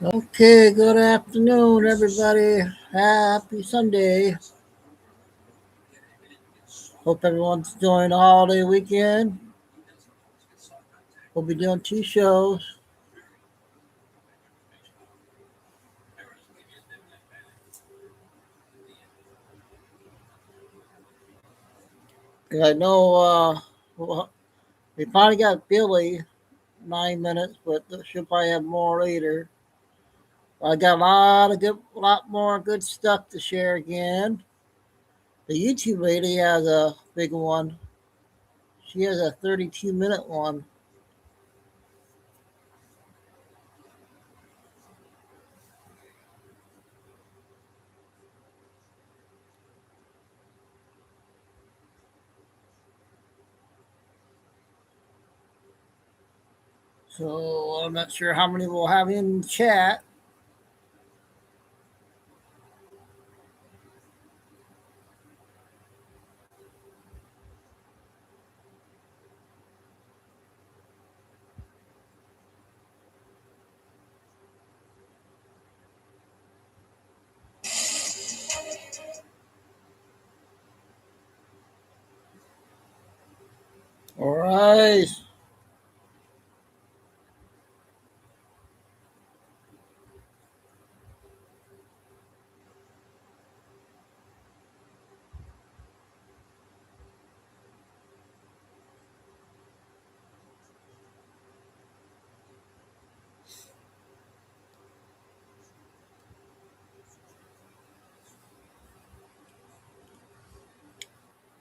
Okay, good afternoon, everybody. Happy Sunday. Hope everyone's enjoying the holiday weekend. We'll be doing two shows. I know well, we finally got Billy 9 minutes, but she'll probably have more later. I got lot more good stuff to share again. The YouTube lady has a big one. She has a 32-minute one. So I'm not sure how many we'll have in chat. All right.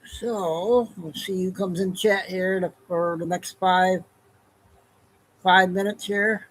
So let's see who comes in chat here for the next five minutes here.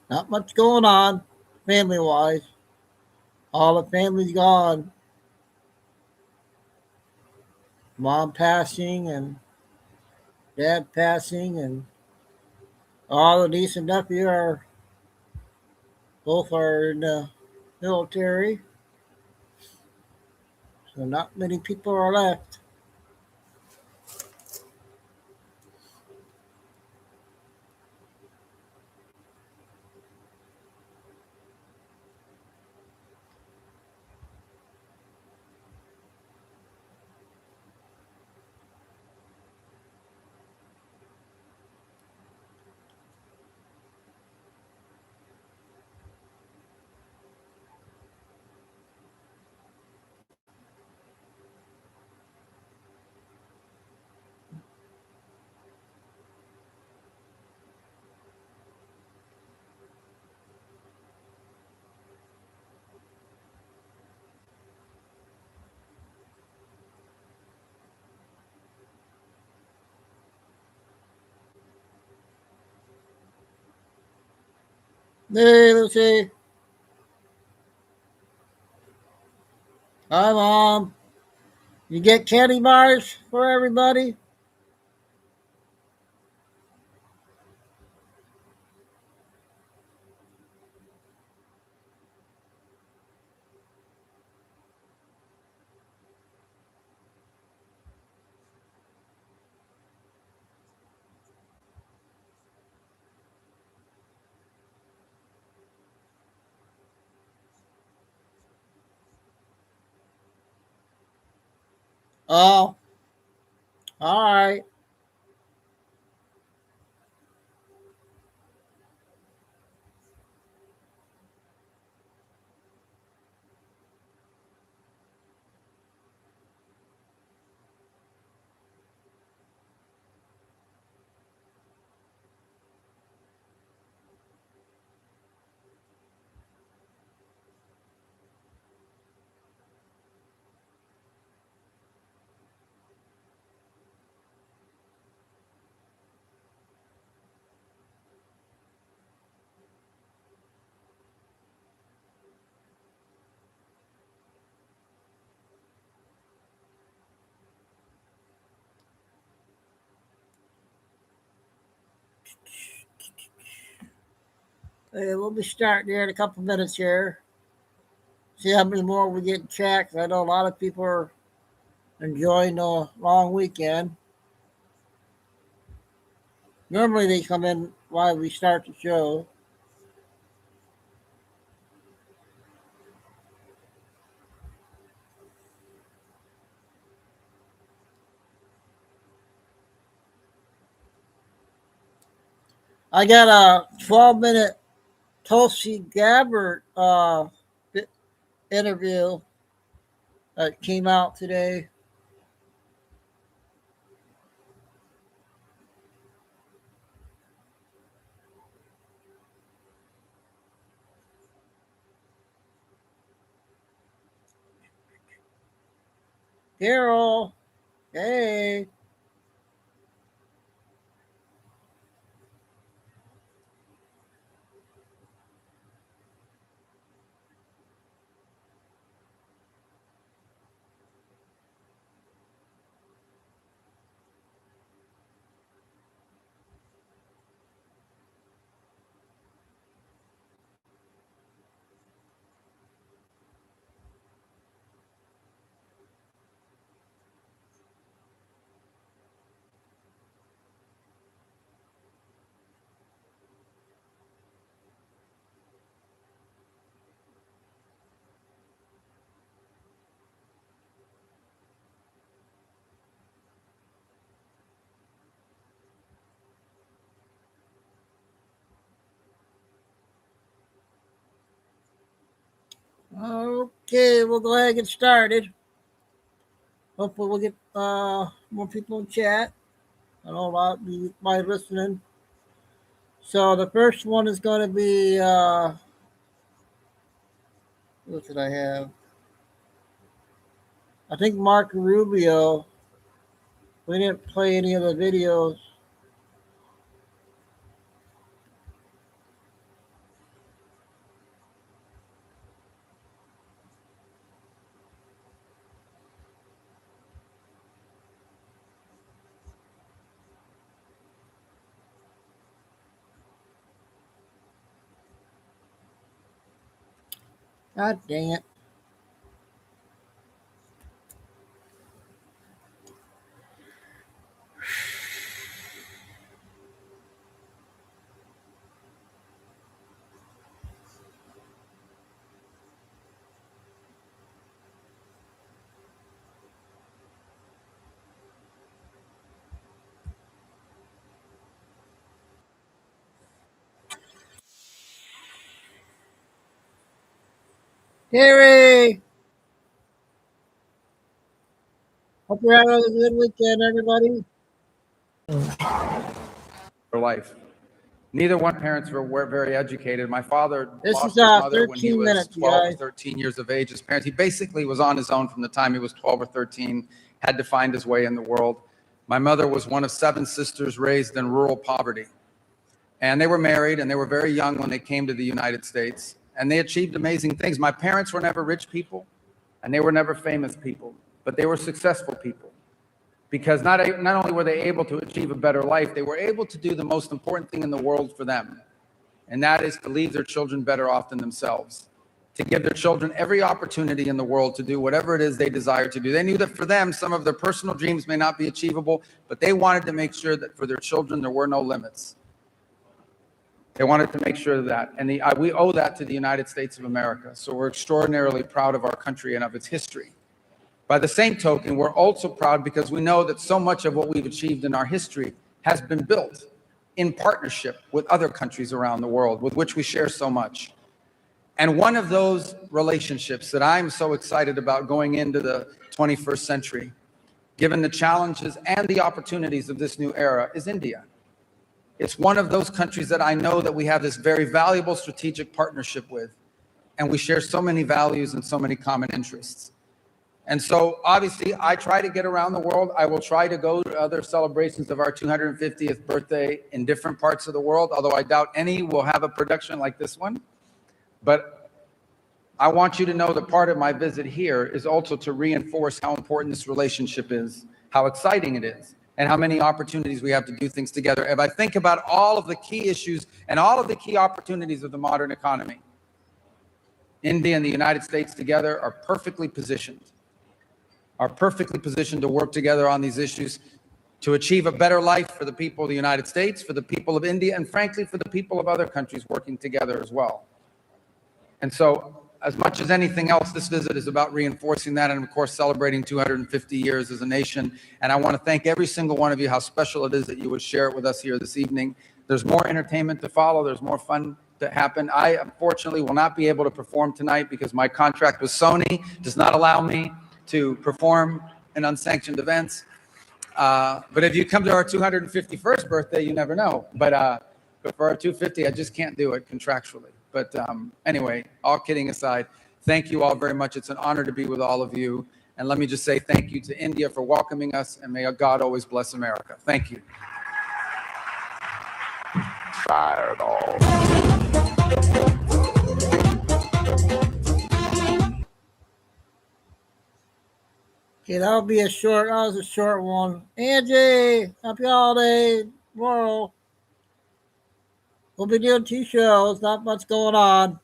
Not much going on family wise. All the family's gone. Mom passing and dad passing, and all the niece and nephew are both are in the military. So not many people are left. Hey, Lucy. Hi, Mom. You get candy bars for everybody? Oh, all right. Hey, we'll be starting here in a couple minutes here. See how many more we get in chat. 'Cause I know a lot of people are enjoying the long weekend. Normally they come in while we start the show. I got a 12-minute Tulsi Gabbard interview that came out today. Carol, hey. Okay, we'll go ahead and get started. Hopefully, we'll get more people in chat. I know a lot of you might be listening. So, the first one is going to be what did I have? I think Mark Rubio. We didn't play any of the videos. God dang it. Gary! Hope you're having a good weekend, everybody. For life. Neither one parents were very educated. My father This lost is his mother when he 13 was minutes, 12 or guys. 13 years of age. His parents, he basically was on his own from the time he was 12 or 13, had to find his way in the world. My mother was one of 7 sisters raised in rural poverty. And they were married and they were very young when they came to the United States. And they achieved amazing things. My parents were never rich people and they were never famous people, but they were successful people. Because not only were they able to achieve a better life, they were able to do the most important thing in the world for them, and that is to leave their children better off than themselves, to give their children every opportunity in the world to do whatever it is they desire to do. They knew that for them, some of their personal dreams may not be achievable, but they wanted to make sure that for their children, there were no limits. They wanted to make sure of that, and we owe that to the United States of America, so we're extraordinarily proud of our country and of its history. By the same token, we're also proud because we know that so much of what we've achieved in our history has been built in partnership with other countries around the world with which we share so much. And one of those relationships that I'm so excited about going into the 21st century, given the challenges and the opportunities of this new era, is India. It's one of those countries that I know that we have this very valuable strategic partnership with, and we share so many values and so many common interests. And so, obviously, I try to get around the world. I will try to go to other celebrations of our 250th birthday in different parts of the world, although I doubt any will have a production like this one. But I want you to know that part of my visit here is also to reinforce how important this relationship is, how exciting it is, and how many opportunities we have to do things together. If I think about all of the key issues and all of the key opportunities of the modern economy, India and the United States together are perfectly positioned to work together on these issues to achieve a better life for the people of the United States, for the people of India, and frankly, for the people of other countries working together as well. And so, as much as anything else, this visit is about reinforcing that and, of course, celebrating 250 years as a nation. And I want to thank every single one of you, how special it is that you would share it with us here this evening. There's more entertainment to follow. There's more fun to happen. I, unfortunately, will not be able to perform tonight because my contract with Sony does not allow me to perform in unsanctioned events. But if you come to our 251st birthday, you never know. But for our 250, I just can't do it contractually. But anyway, all kidding aside, thank you all very much. It's an honor to be with all of you. And let me just say thank you to India for welcoming us, and may God always bless America. Thank you. Fireball. Okay, that was a short one. Angie, happy holiday, tomorrow. We'll be doing 2 shows, not much going on,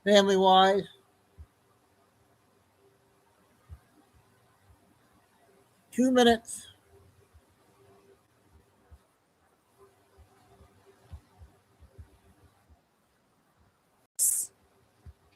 family-wise. Two minutes.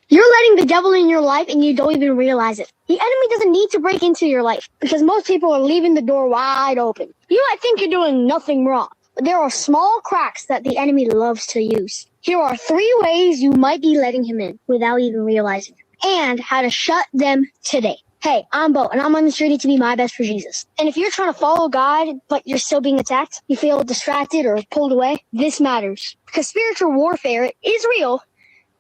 You're letting the devil in your life and you don't even realize it. The enemy doesn't need to break into your life because most people are leaving the door wide open. You might think you're doing nothing wrong, but there are small cracks that the enemy loves to use. Here are 3 ways you might be letting him in without even realizing it, and how to shut them today. Hey, I'm Bo, and I'm on this journey to be my best for Jesus. And if you're trying to follow God, but you're still being attacked, you feel distracted or pulled away, this matters. Because spiritual warfare is real,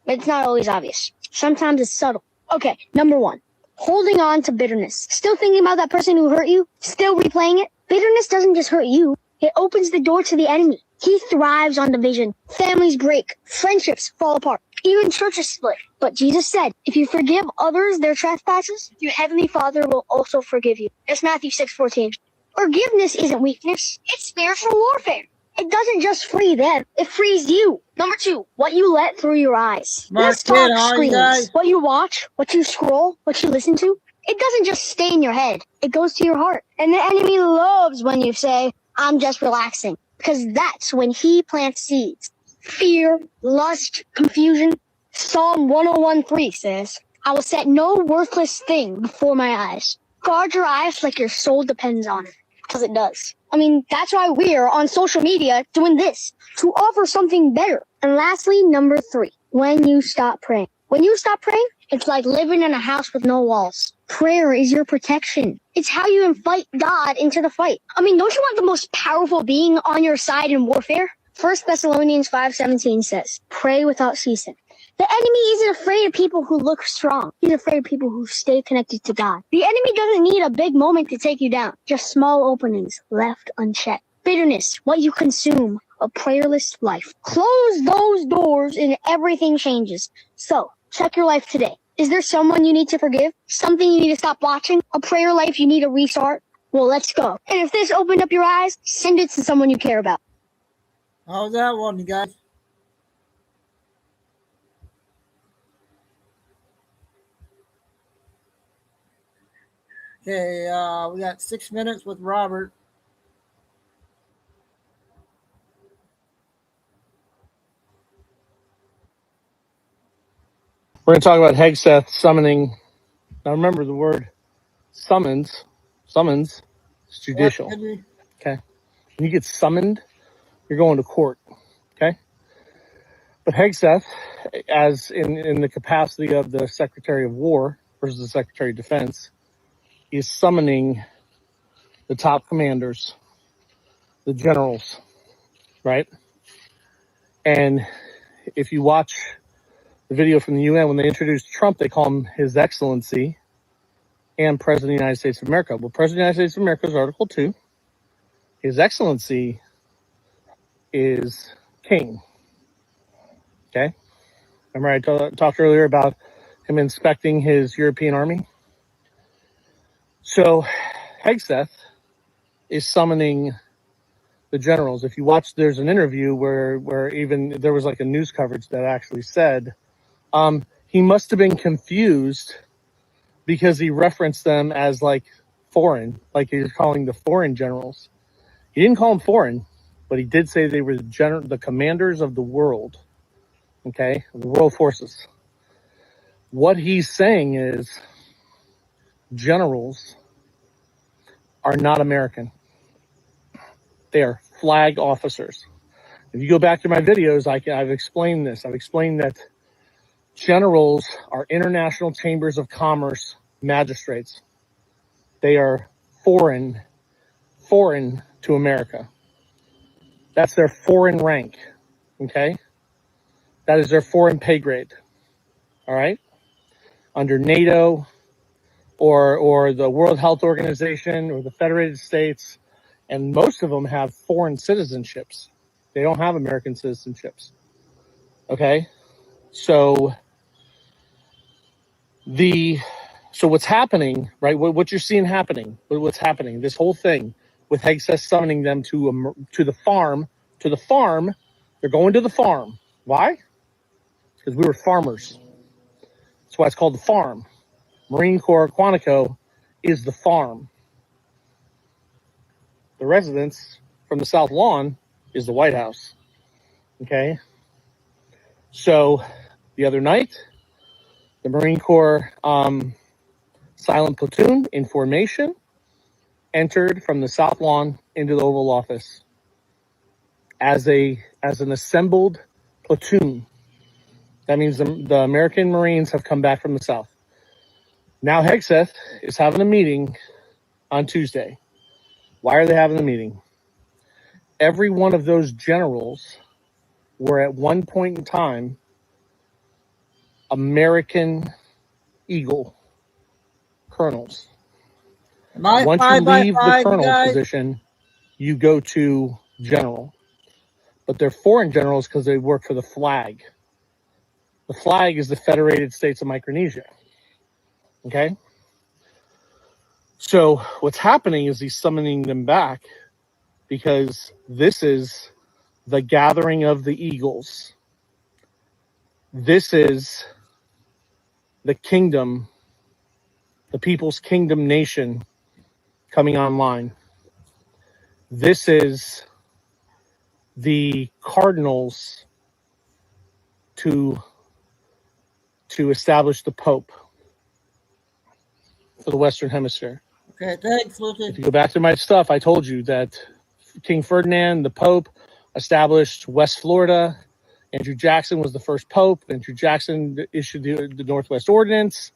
but it's not always obvious. Sometimes it's subtle. Okay, number 1, holding on to bitterness. Still thinking about that person who hurt you? Still replaying it? Bitterness doesn't just hurt you. It opens the door to the enemy. He thrives on division. Families break. Friendships fall apart. Even churches split. But Jesus said, if you forgive others their trespasses, your heavenly Father will also forgive you. That's Matthew 6:14. Forgiveness isn't weakness. It's spiritual warfare. It doesn't just free them. It frees you. Number 2, what you let through your eyes. Let's talk screens. What you watch, what you scroll, what you listen to. It doesn't just stay in your head. It goes to your heart. And the enemy loves when you say, I'm just relaxing. Because that's when he plants seeds. Fear, lust, confusion. Psalm 101:3 says, I will set no worthless thing before my eyes. Guard your eyes like your soul depends on it. Because it does. I mean, that's why we're on social media doing this, to offer something better. And lastly, number 3, when you stop praying. When you stop praying, it's like living in a house with no walls. Prayer is your protection. It's how you invite God into the fight. I mean, don't you want the most powerful being on your side in warfare? 1 Thessalonians 5:17 says, pray without ceasing. The enemy isn't afraid of people who look strong. He's afraid of people who stay connected to God. The enemy doesn't need a big moment to take you down. Just small openings left unchecked. Bitterness, what you consume, a prayerless life. Close those doors and everything changes. So, check your life today. Is there someone you need to forgive? Something you need to stop watching? A prayer life you need to restart? Well, let's go. And if this opened up your eyes, send it to someone you care about. How's that one, you guys? Okay, we got 6 minutes with Robert. We're going to talk about Hegseth summoning. Now remember the word summons. Summons is judicial. Okay. When you get summoned, you're going to court. Okay. But Hegseth, as in the capacity of the Secretary of War versus the Secretary of Defense, is summoning the top commanders, the generals, right? And if you watch the video from the UN, when they introduced Trump, they call him His Excellency and President of the United States of America. Well, President of the United States of America is Article 2. His Excellency is King. Okay? Remember I talked earlier about him inspecting his European army? So, Hegseth is summoning the generals. If you watch, there's an interview where even there was like a news coverage that actually said he must have been confused because he referenced them as like foreign, like he was calling the foreign generals. He didn't call them foreign, but he did say they were the commanders of the world, okay, the world forces. What he's saying is generals are not American. They are flag officers. If you go back to my videos, I've explained this. I've explained that generals are international chambers of commerce magistrates. They are foreign to America. That's their foreign rank, okay? That is their foreign pay grade, all right? Under NATO or the World Health Organization or the Federated States, and most of them have foreign citizenships. They don't have American citizenships, okay? So what's happening, right? What you're seeing happening, what's happening, this whole thing with Hegseth summoning them to the farm. They're going to the farm. Why? Because we were farmers. That's why it's called the farm. Marine Corps Quantico is the farm. The residence from the South Lawn is the White House. Okay? So the other night, the Marine Corps silent platoon in formation entered from the South Lawn into the Oval Office as an assembled platoon. That means the American Marines have come back from the South. Now Hegseth is having a meeting on Tuesday. Why are they having a meeting? Every one of those generals were at one point in time American Eagle colonels. Once you leave the colonel position, you go to general. But they're foreign generals because they work for the flag. The flag is the Federated States of Micronesia. Okay? So what's happening is he's summoning them back because this is the gathering of the eagles. This is the kingdom, the people's kingdom nation coming online. This is the cardinals to establish the Pope for the Western Hemisphere. Okay, thanks, Lucas. If you go back to my stuff, I told you that King Ferdinand, the Pope, established West Florida. Andrew Jackson was the first Pope. Andrew Jackson issued the Northwest Ordinance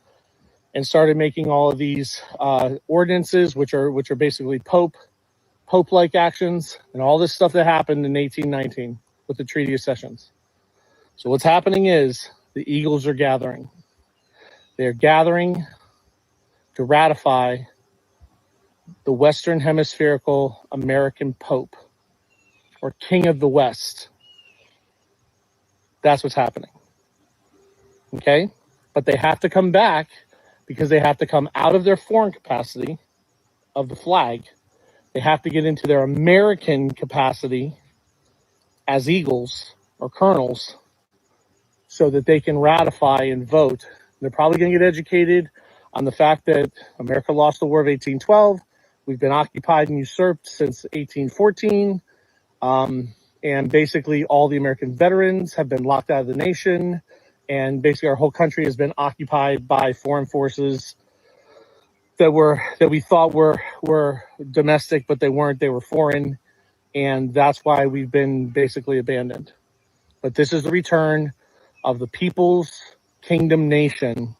and started making all of these ordinances, which are basically Pope-like actions, and all this stuff that happened in 1819 with the Treaty of Sessions. So what's happening is the eagles are gathering. They're gathering to ratify the Western Hemispherical American Pope, or King of the West. That's what's happening. Okay? But they have to come back because they have to come out of their foreign capacity of the flag. They have to get into their American capacity as eagles or colonels so that they can ratify and vote. They're probably going to get educated on the fact that America lost the War of 1812. We've been occupied and usurped since 1814. And basically all the American veterans have been locked out of the nation. And basically our whole country has been occupied by foreign forces that we thought were domestic, but they weren't. They were foreign. And that's why we've been basically abandoned. But this is the return of the People's Kingdom Nation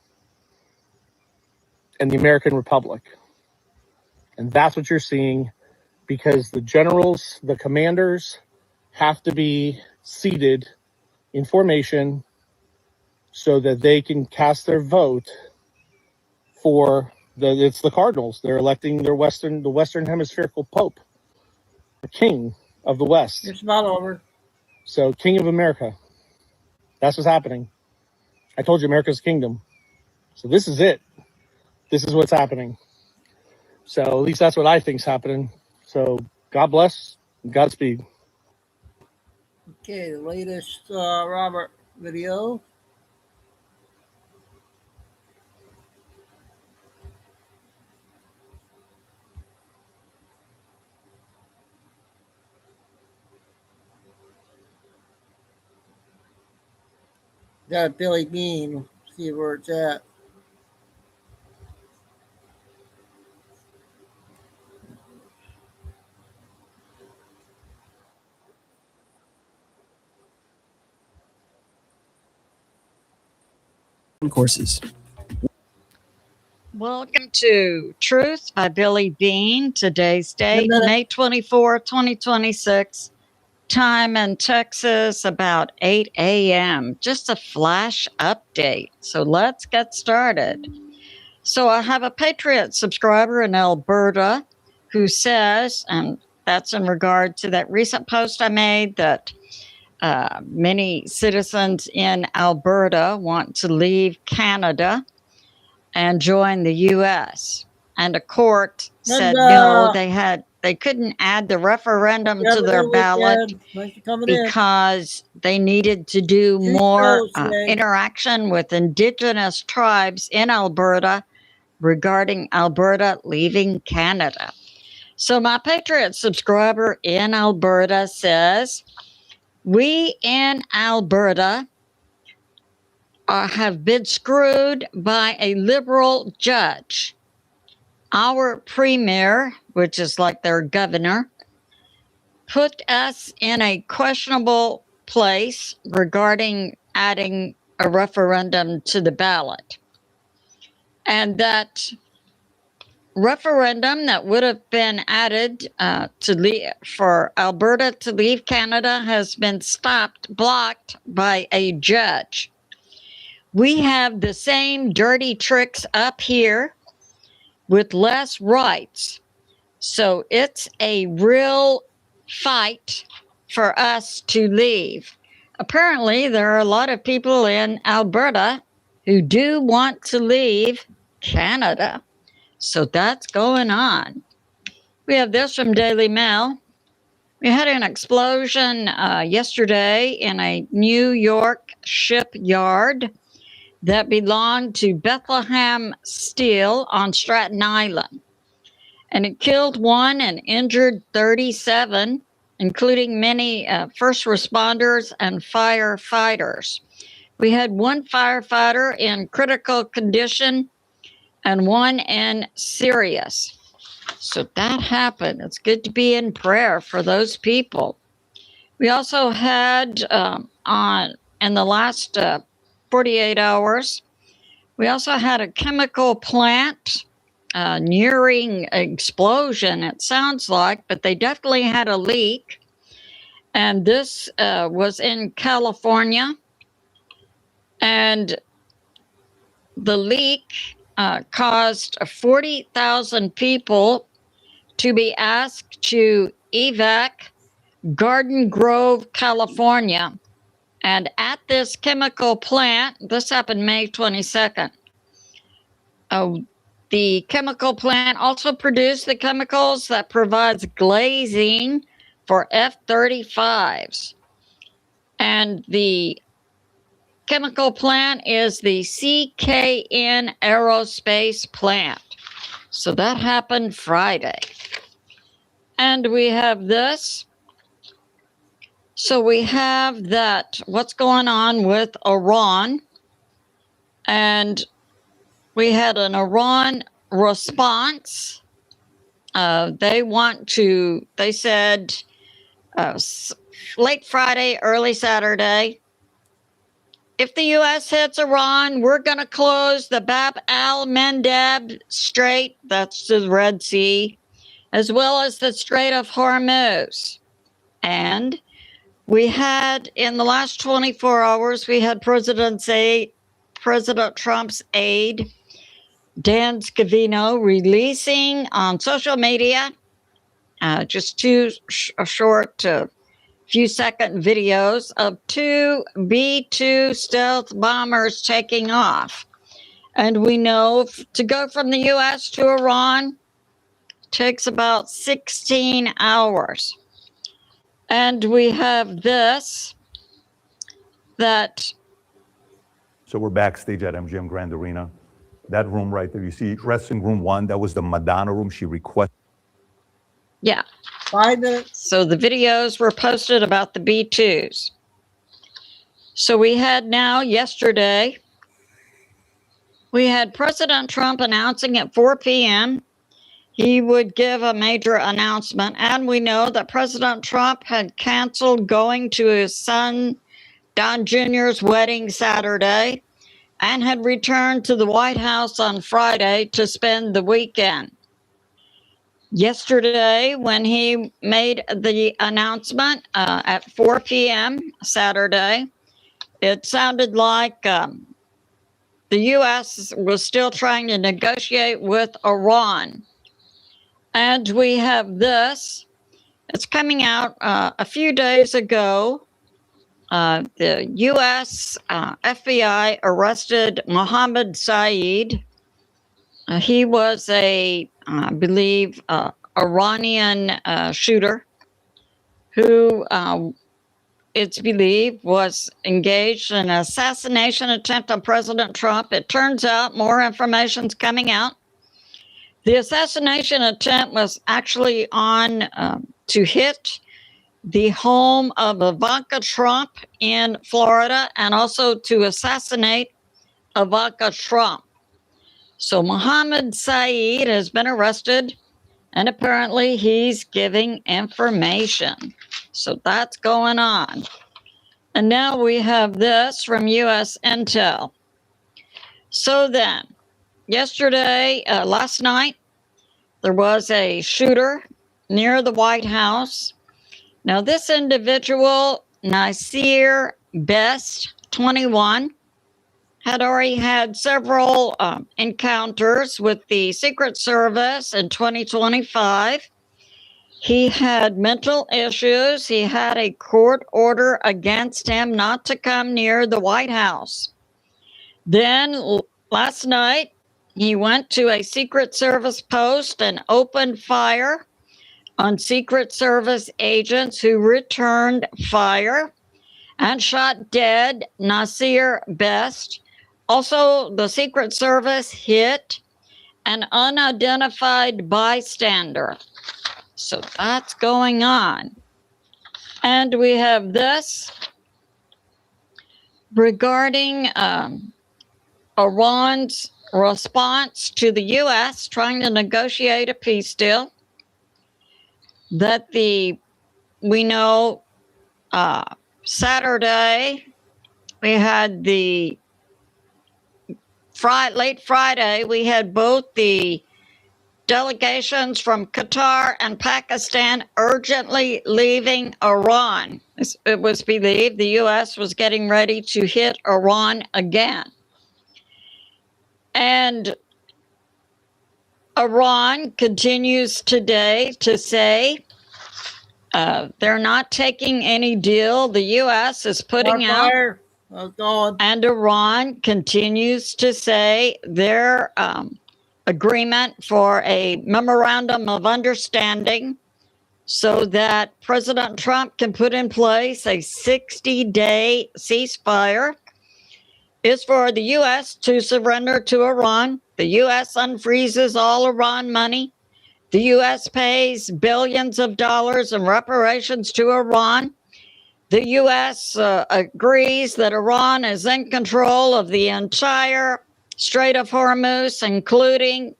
and the American Republic. And that's what you're seeing, because the generals, the commanders, have to be seated in formation so that they can cast their vote for it's the Cardinals. They're electing the Western Hemispherical Pope, the King of the West. It's not over. So King of America. That's what's happening. I told you America's kingdom. So this is it. This is what's happening. So at least that's what I think's happening. So God bless, Godspeed. Okay, the latest Robert video. Got Billy Bean. See where it's at. Courses. Welcome to Truth by Billy Bean. Today's date, May 24, 2026. Time in Texas, about 8 a.m. Just a flash update. So let's get started. So I have a Patriot subscriber in Alberta who says, and that's in regard to that recent post I made that many citizens in Alberta want to leave Canada and join the U.S. And a court said no, they couldn't add the referendum to their ballot because they needed to do more interaction with Indigenous tribes in Alberta regarding Alberta leaving Canada. So my Patriot subscriber in Alberta says, we in Alberta have been screwed by a liberal judge. Our premier, which is like their governor, put us in a questionable place regarding adding a referendum to the ballot. And that referendum that would have been added for Alberta to leave Canada has been blocked by a judge. We have the same dirty tricks up here with less rights. So it's a real fight for us to leave. Apparently, there are a lot of people in Alberta who do want to leave Canada. So that's going on. We have this from Daily Mail. We had an explosion yesterday in a New York shipyard that belonged to Bethlehem Steel on Staten Island. And it killed 1 and injured 37, including many first responders and firefighters. We had 1 firefighter in critical condition and 1 in serious. So that happened. It's good to be in prayer for those people. We also had in the last 48 hours, we also had a chemical plant nearing explosion, it sounds like, but they definitely had a leak. And this was in California. And the leak caused 40,000 people to be asked to evac Garden Grove, California. And at this chemical plant, this happened May 22nd, the chemical plant also produced the chemicals that provides glazing for F-35s. And the chemical plant is the CKN Aerospace plant. So that happened Friday. And we have this. So we have that, what's going on with Iran. And we had an Iran response. They said late Friday, early Saturday, if the U.S. hits Iran, we're going to close the Bab al-Mandeb Strait, that's the Red Sea, as well as the Strait of Hormuz. And we had, in the last 24 hours, we had President Trump's aide, Dan Scavino, releasing on social media just 2 short few second videos of 2 B-2 stealth bombers taking off. And we know to go from the U.S. to Iran, takes about 16 hours. And we have this, that. So we're backstage at MGM Grand Arena. That room right there, you see dressing room 1, that was the Madonna room. She requested. Yeah. 5 minutes. So the videos were posted about the B2s. So we had yesterday, we had President Trump announcing at 4 p.m. he would give a major announcement. And we know that President Trump had canceled going to his son, Don Jr.'s wedding Saturday, and had returned to the White House on Friday to spend the weekend. Yesterday, when he made the announcement at 4 p.m. Saturday, it sounded like the U.S. was still trying to negotiate with Iran. And we have this. It's coming out a few days ago. The U.S. FBI arrested Mohammed Saeed. He was I believe, Iranian shooter who it's believed was engaged in an assassination attempt on President Trump. It turns out more information's coming out. The assassination attempt was actually on to hit the home of Ivanka Trump in Florida and also to assassinate Ivanka Trump. So Mohammed Saeed has been arrested, and apparently he's giving information. So that's going on. And now we have this from U.S. Intel. So then, last night, there was a shooter near the White House. Now, this individual, Nasir Best, 21, had already had several encounters with the Secret Service in 2025. He had mental issues. He had a court order against him not to come near the White House. Then last night, he went to a Secret Service post and opened fire on Secret Service agents who returned fire and shot dead Nasir Best. Also, the Secret Service hit an unidentified bystander. So that's going on. And we have this regarding Iran's response to the U.S. trying to negotiate a peace deal. That we know Saturday, we had late Friday, we had both the delegations from Qatar and Pakistan urgently leaving Iran. It was believed the U.S. was getting ready to hit Iran again. And Iran continues today to say they're not taking any deal. The U.S. is putting out, and Iran continues to say their agreement for a memorandum of understanding so that President Trump can put in place a 60-day ceasefire is for the U.S. to surrender to Iran. The U.S. unfreezes all Iran money. The U.S. pays billions of dollars in reparations to Iran. The U.S. agrees that Iran is in control of the entire Strait of Hormuz, including,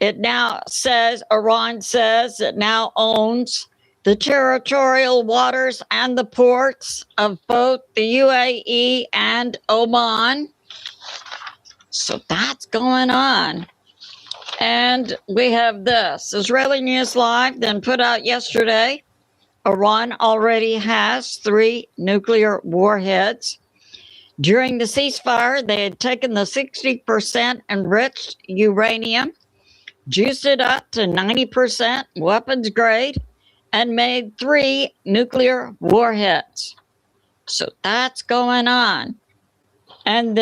Iran says it now owns the territorial waters and the ports of both the UAE and Oman. So that's going on. And we have this. Israeli News Live then put out yesterday, Iran already has 3 nuclear warheads. During the ceasefire, they had taken the 60% enriched uranium, juiced it up to 90% weapons grade, and made 3 nuclear warheads. So that's going on. And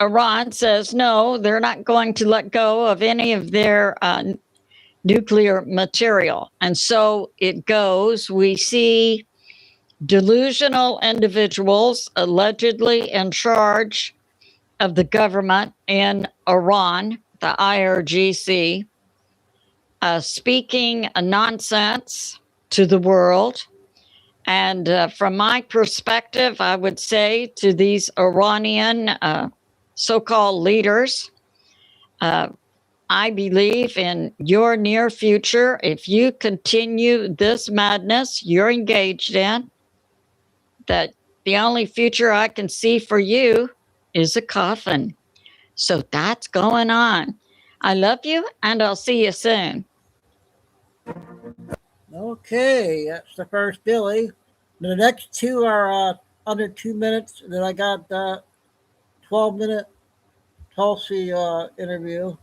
Iran says, no, they're not going to let go of any of their nuclear material. And so it goes. We see delusional individuals allegedly in charge of the government in Iran, the IRGC, speaking nonsense to the world. And from my perspective, I would say to these Iranian so-called leaders, I believe in your near future. If you continue this madness you're engaged in, that the only future I can see for you is a coffin. So that's going on. I love you, and I'll see you soon. Okay, that's the first Billy. The next two are under 2 minutes. Then I got 12-minute Tulsi interview.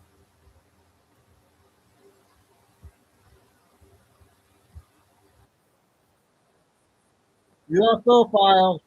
UFO files.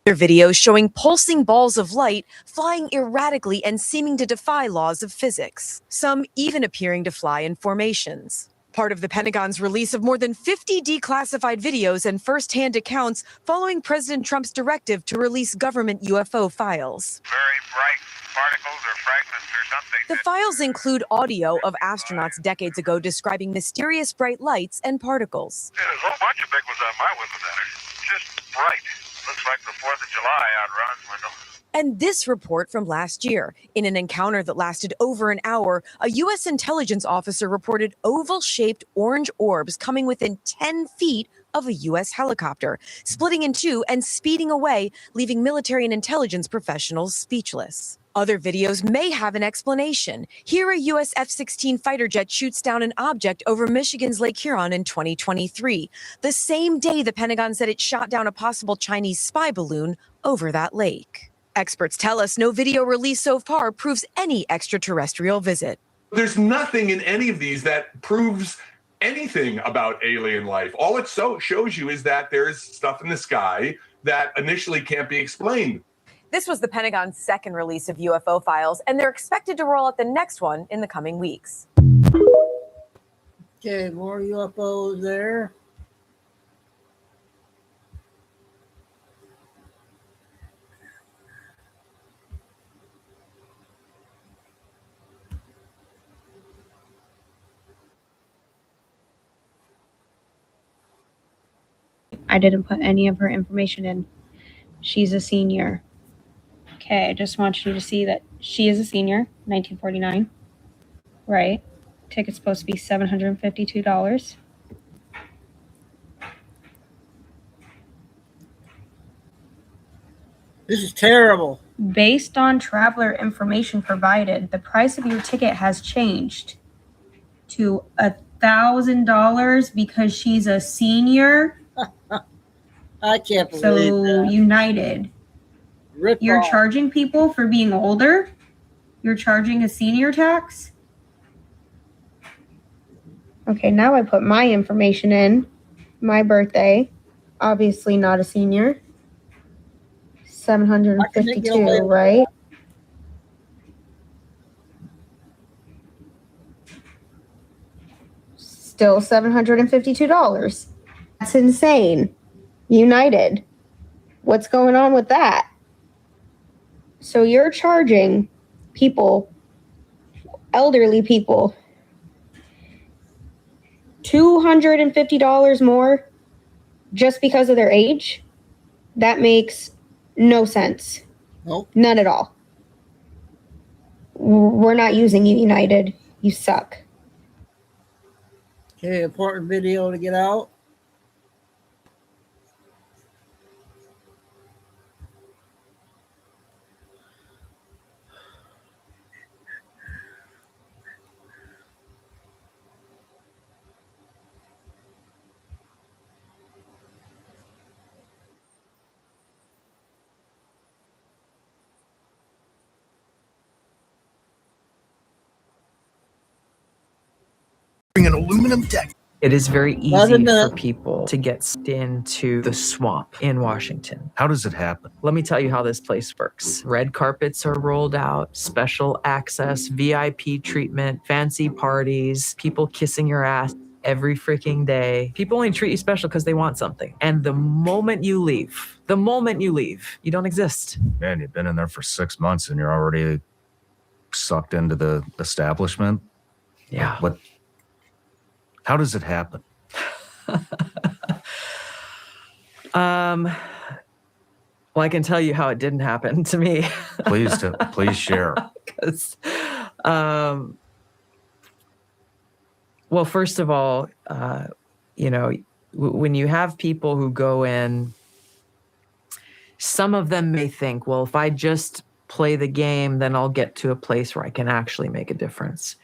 Videos showing pulsing balls of light flying erratically and seeming to defy laws of physics, some even appearing to fly in formations. Part of the Pentagon's release of more than 50 declassified videos and first-hand accounts following President Trump's directive to release government UFO files. Very bright particles or fragments or something. The files include audio of astronauts decades ago describing mysterious bright lights and particles. There's a whole bunch of big ones on my window there. Just bright. Looks like the 4th of July out Ron's window. And this report from last year. In an encounter that lasted over an hour, a U.S. intelligence officer reported oval-shaped orange orbs coming within 10 feet of a U.S. helicopter, splitting in two and speeding away, leaving military and intelligence professionals speechless. Other videos may have an explanation. Here, a U.S. F-16 fighter jet shoots down an object over Michigan's Lake Huron in 2023, the same day the Pentagon said it shot down a possible Chinese spy balloon over that lake. Experts tell us no video released so far proves any extraterrestrial visit. There's nothing in any of these that proves anything about alien life. All it shows you is that there's stuff in the sky that initially can't be explained. This was the Pentagon's second release of UFO files, and they're expected to roll out the next one in the coming weeks. Okay, more UFOs there. I didn't put any of her information in. She's a senior. Okay, I just want you to see that she is a senior, 1949. Right. Ticket's supposed to be $752. This is terrible. Based on traveler information provided, the price of your ticket has changed to $1,000 because she's a senior. I can't believe So that. United, you're charging people for being older? You're charging a senior tax? Okay, now I put my information in. My birthday. Obviously not a senior. 752, right? Still $752. That's insane. United. What's going on with that? So you're charging people, elderly people, $250 more just because of their age? That makes no sense. Nope. None at all. We're not using you, United. You suck. Okay, important video to get out. An aluminum deck. It is very easy 11 for minutes. people to get into the swamp in Washington. How does it happen? Let me tell you how this place works. Red carpets are rolled out, special access, VIP treatment, fancy parties, people kissing your ass every freaking day. People only treat you special because they want something. And the moment you leave, you don't exist. Man, you've been in there for 6 months and you're already sucked into the establishment? Yeah. What? How does it happen? Well, I can tell you how it didn't happen to me. Please share. 'Cause, well, first of all, when you have people who go in, some of them may think, well, if I just play the game, then I'll get to a place where I can actually make a difference.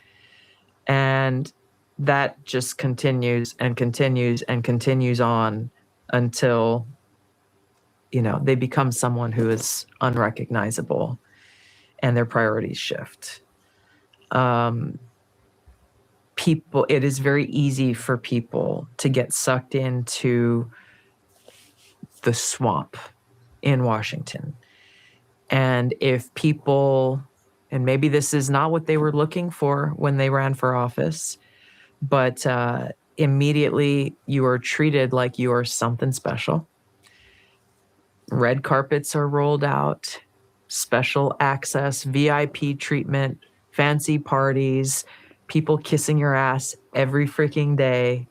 And that just continues and continues and continues on until, they become someone who is unrecognizable and their priorities shift. It is very easy for people to get sucked into the swamp in Washington. And if people, and maybe this is not what they were looking for when they ran for office, but immediately you are treated like you are something special. Red carpets are rolled out, special access, VIP treatment, fancy parties, people kissing your ass every freaking day.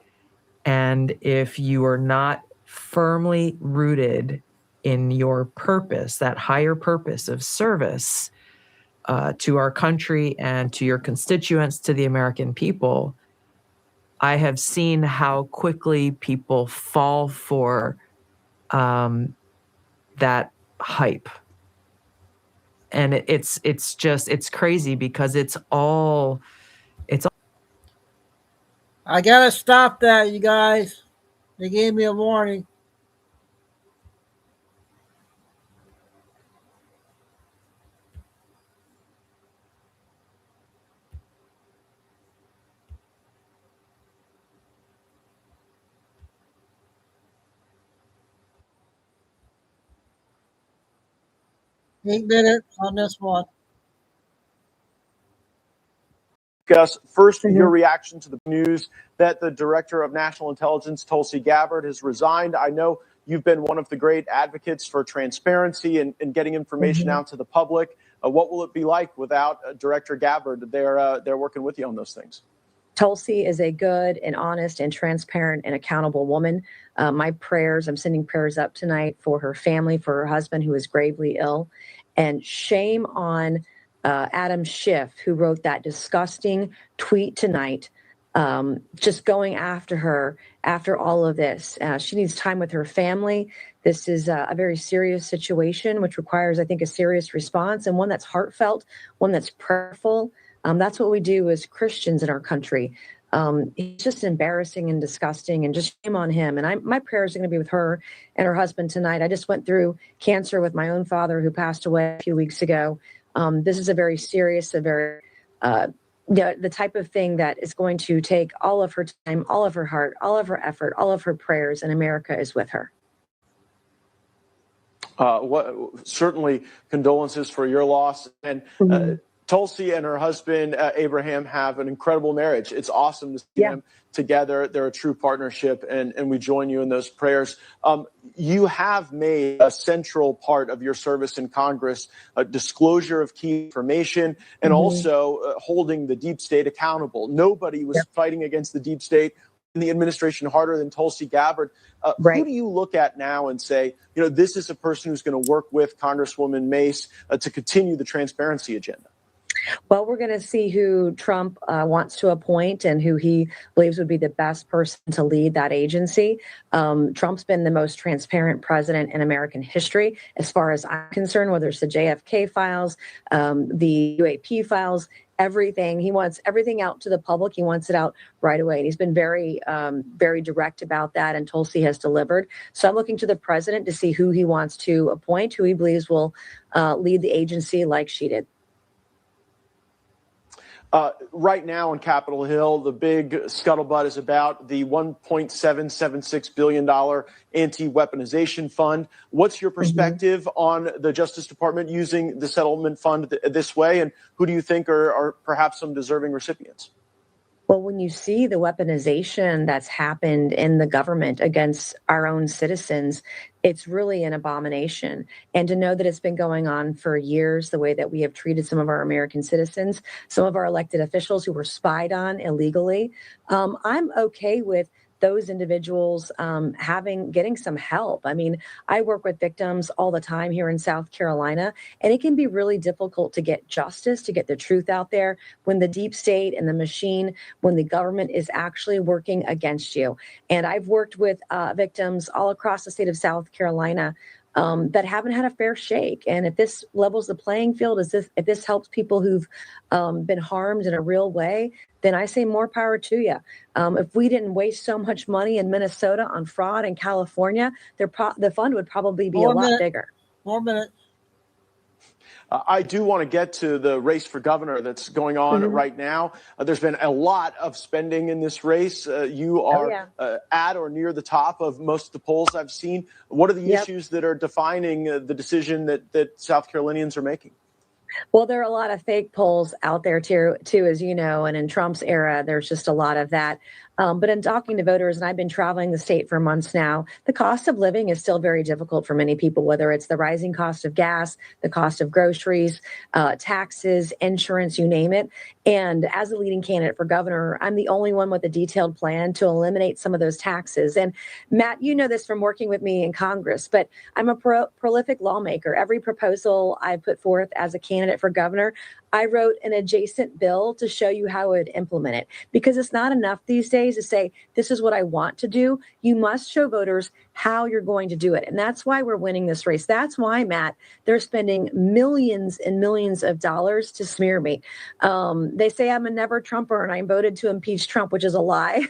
And if you are not firmly rooted in your purpose, that higher purpose of service to our country and to your constituents, to the American people, I have seen how quickly people fall for that hype. And it's crazy because it's all. I gotta stop that, you guys. They gave me a warning. Eight minutes on this one. Gus, first, your reaction to the news that the Director of National Intelligence, Tulsi Gabbard, has resigned. I know you've been one of the great advocates for transparency and getting information out to the public. What will it be like without Director Gabbard? They're working with you on those things. Tulsi is a good and honest and transparent and accountable woman. My prayers, I'm sending prayers up tonight for her family, for her husband who is gravely ill. And shame on Adam Schiff, who wrote that disgusting tweet tonight, just going after her after all of this. She needs time with her family. This is a very serious situation, which requires, I think, a serious response and one that's heartfelt, one that's prayerful. That's what we do as Christians in our country. It's just embarrassing and disgusting, and just shame on him. And my prayers are going to be with her and her husband tonight. I just went through cancer with my own father, who passed away a few weeks ago. This is a very serious, the type of thing that is going to take all of her time, all of her heart, all of her effort, all of her prayers, and America is with her. Certainly condolences for your loss. And Tulsi and her husband, Abraham, have an incredible marriage. It's awesome to see them together. They're a true partnership, and we join you in those prayers. You have made a central part of your service in Congress a disclosure of key information and also holding the deep state accountable. Nobody was fighting against the deep state in the administration harder than Tulsi Gabbard. Who do you look at now and say, this is a person who's going to work with Congresswoman Mace to continue the transparency agenda? Well, we're going to see who Trump wants to appoint and who he believes would be the best person to lead that agency. Trump's been the most transparent president in American history, as far as I'm concerned, whether it's the JFK files, the UAP files, everything. He wants everything out to the public. He wants it out right away. And he's been very, very direct about that. And Tulsi has delivered. So I'm looking to the president to see who he wants to appoint, who he believes will lead the agency like she did. Right now on Capitol Hill, the big scuttlebutt is about the $1.776 billion anti-weaponization fund. What's your perspective on the Justice Department using the settlement fund this way, and who do you think are perhaps some deserving recipients? Well, when you see the weaponization that's happened in the government against our own citizens, it's really an abomination. And to know that it's been going on for years, the way that we have treated some of our American citizens, some of our elected officials who were spied on illegally, I'm okay with those individuals getting some help. I mean, I work with victims all the time here in South Carolina, and it can be really difficult to get justice, to get the truth out there when the deep state and the machine, when the government is actually working against you. And I've worked with victims all across the state of South Carolina that haven't had a fair shake. And if this levels the playing field, if this helps people who've been harmed in a real way, then I say more power to you. If we didn't waste so much money in Minnesota on fraud in California, the fund would probably be a lot bigger. 4 minutes. I do want to get to the race for governor that's going on right now. There's been a lot of spending in this race. You are at or near the top of most of the polls I've seen. What are the issues that are defining the decision that South Carolinians are making? Well, there are a lot of fake polls out there too, as you know, and in Trump's era, there's just a lot of that. But in talking to voters, and I've been traveling the state for months now, the cost of living is still very difficult for many people, whether it's the rising cost of gas, the cost of groceries, taxes, insurance, you name it. And as a leading candidate for governor, I'm the only one with a detailed plan to eliminate some of those taxes. And Matt, you know this from working with me in Congress, but I'm a prolific lawmaker. Every proposal I put forth as a candidate for governor, I wrote an adjacent bill to show you how I would implement it, because it's not enough these days to say, this is what I want to do. You must show voters how you're going to do it. And that's why we're winning this race. That's why, Matt, they're spending millions and millions of dollars to smear me. They say I'm a never Trumper and I voted to impeach Trump, which is a lie.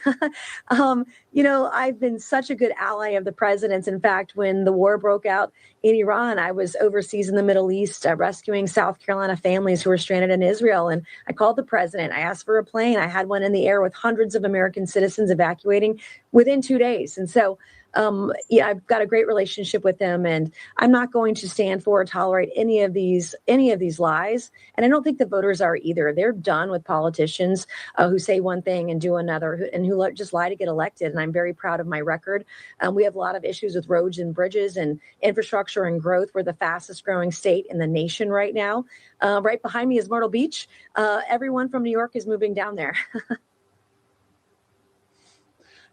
You know, I've been such a good ally of the president's. In fact, when the war broke out in Iran, I was overseas in the Middle East rescuing South Carolina families who were stranded in Israel. And I called the president. I asked for a plane. I had one in the air with hundreds of American citizens evacuating within 2 days. And so, I've got a great relationship with them, and I'm not going to stand for or tolerate any of these lies. And I don't think the voters are either. They're done with politicians who say one thing and do another, and who just lie to get elected. And I'm very proud of my record. We have a lot of issues with roads and bridges and infrastructure and growth. We're the fastest growing state in the nation right now. Right behind me is Myrtle Beach. Everyone from New York is moving down there.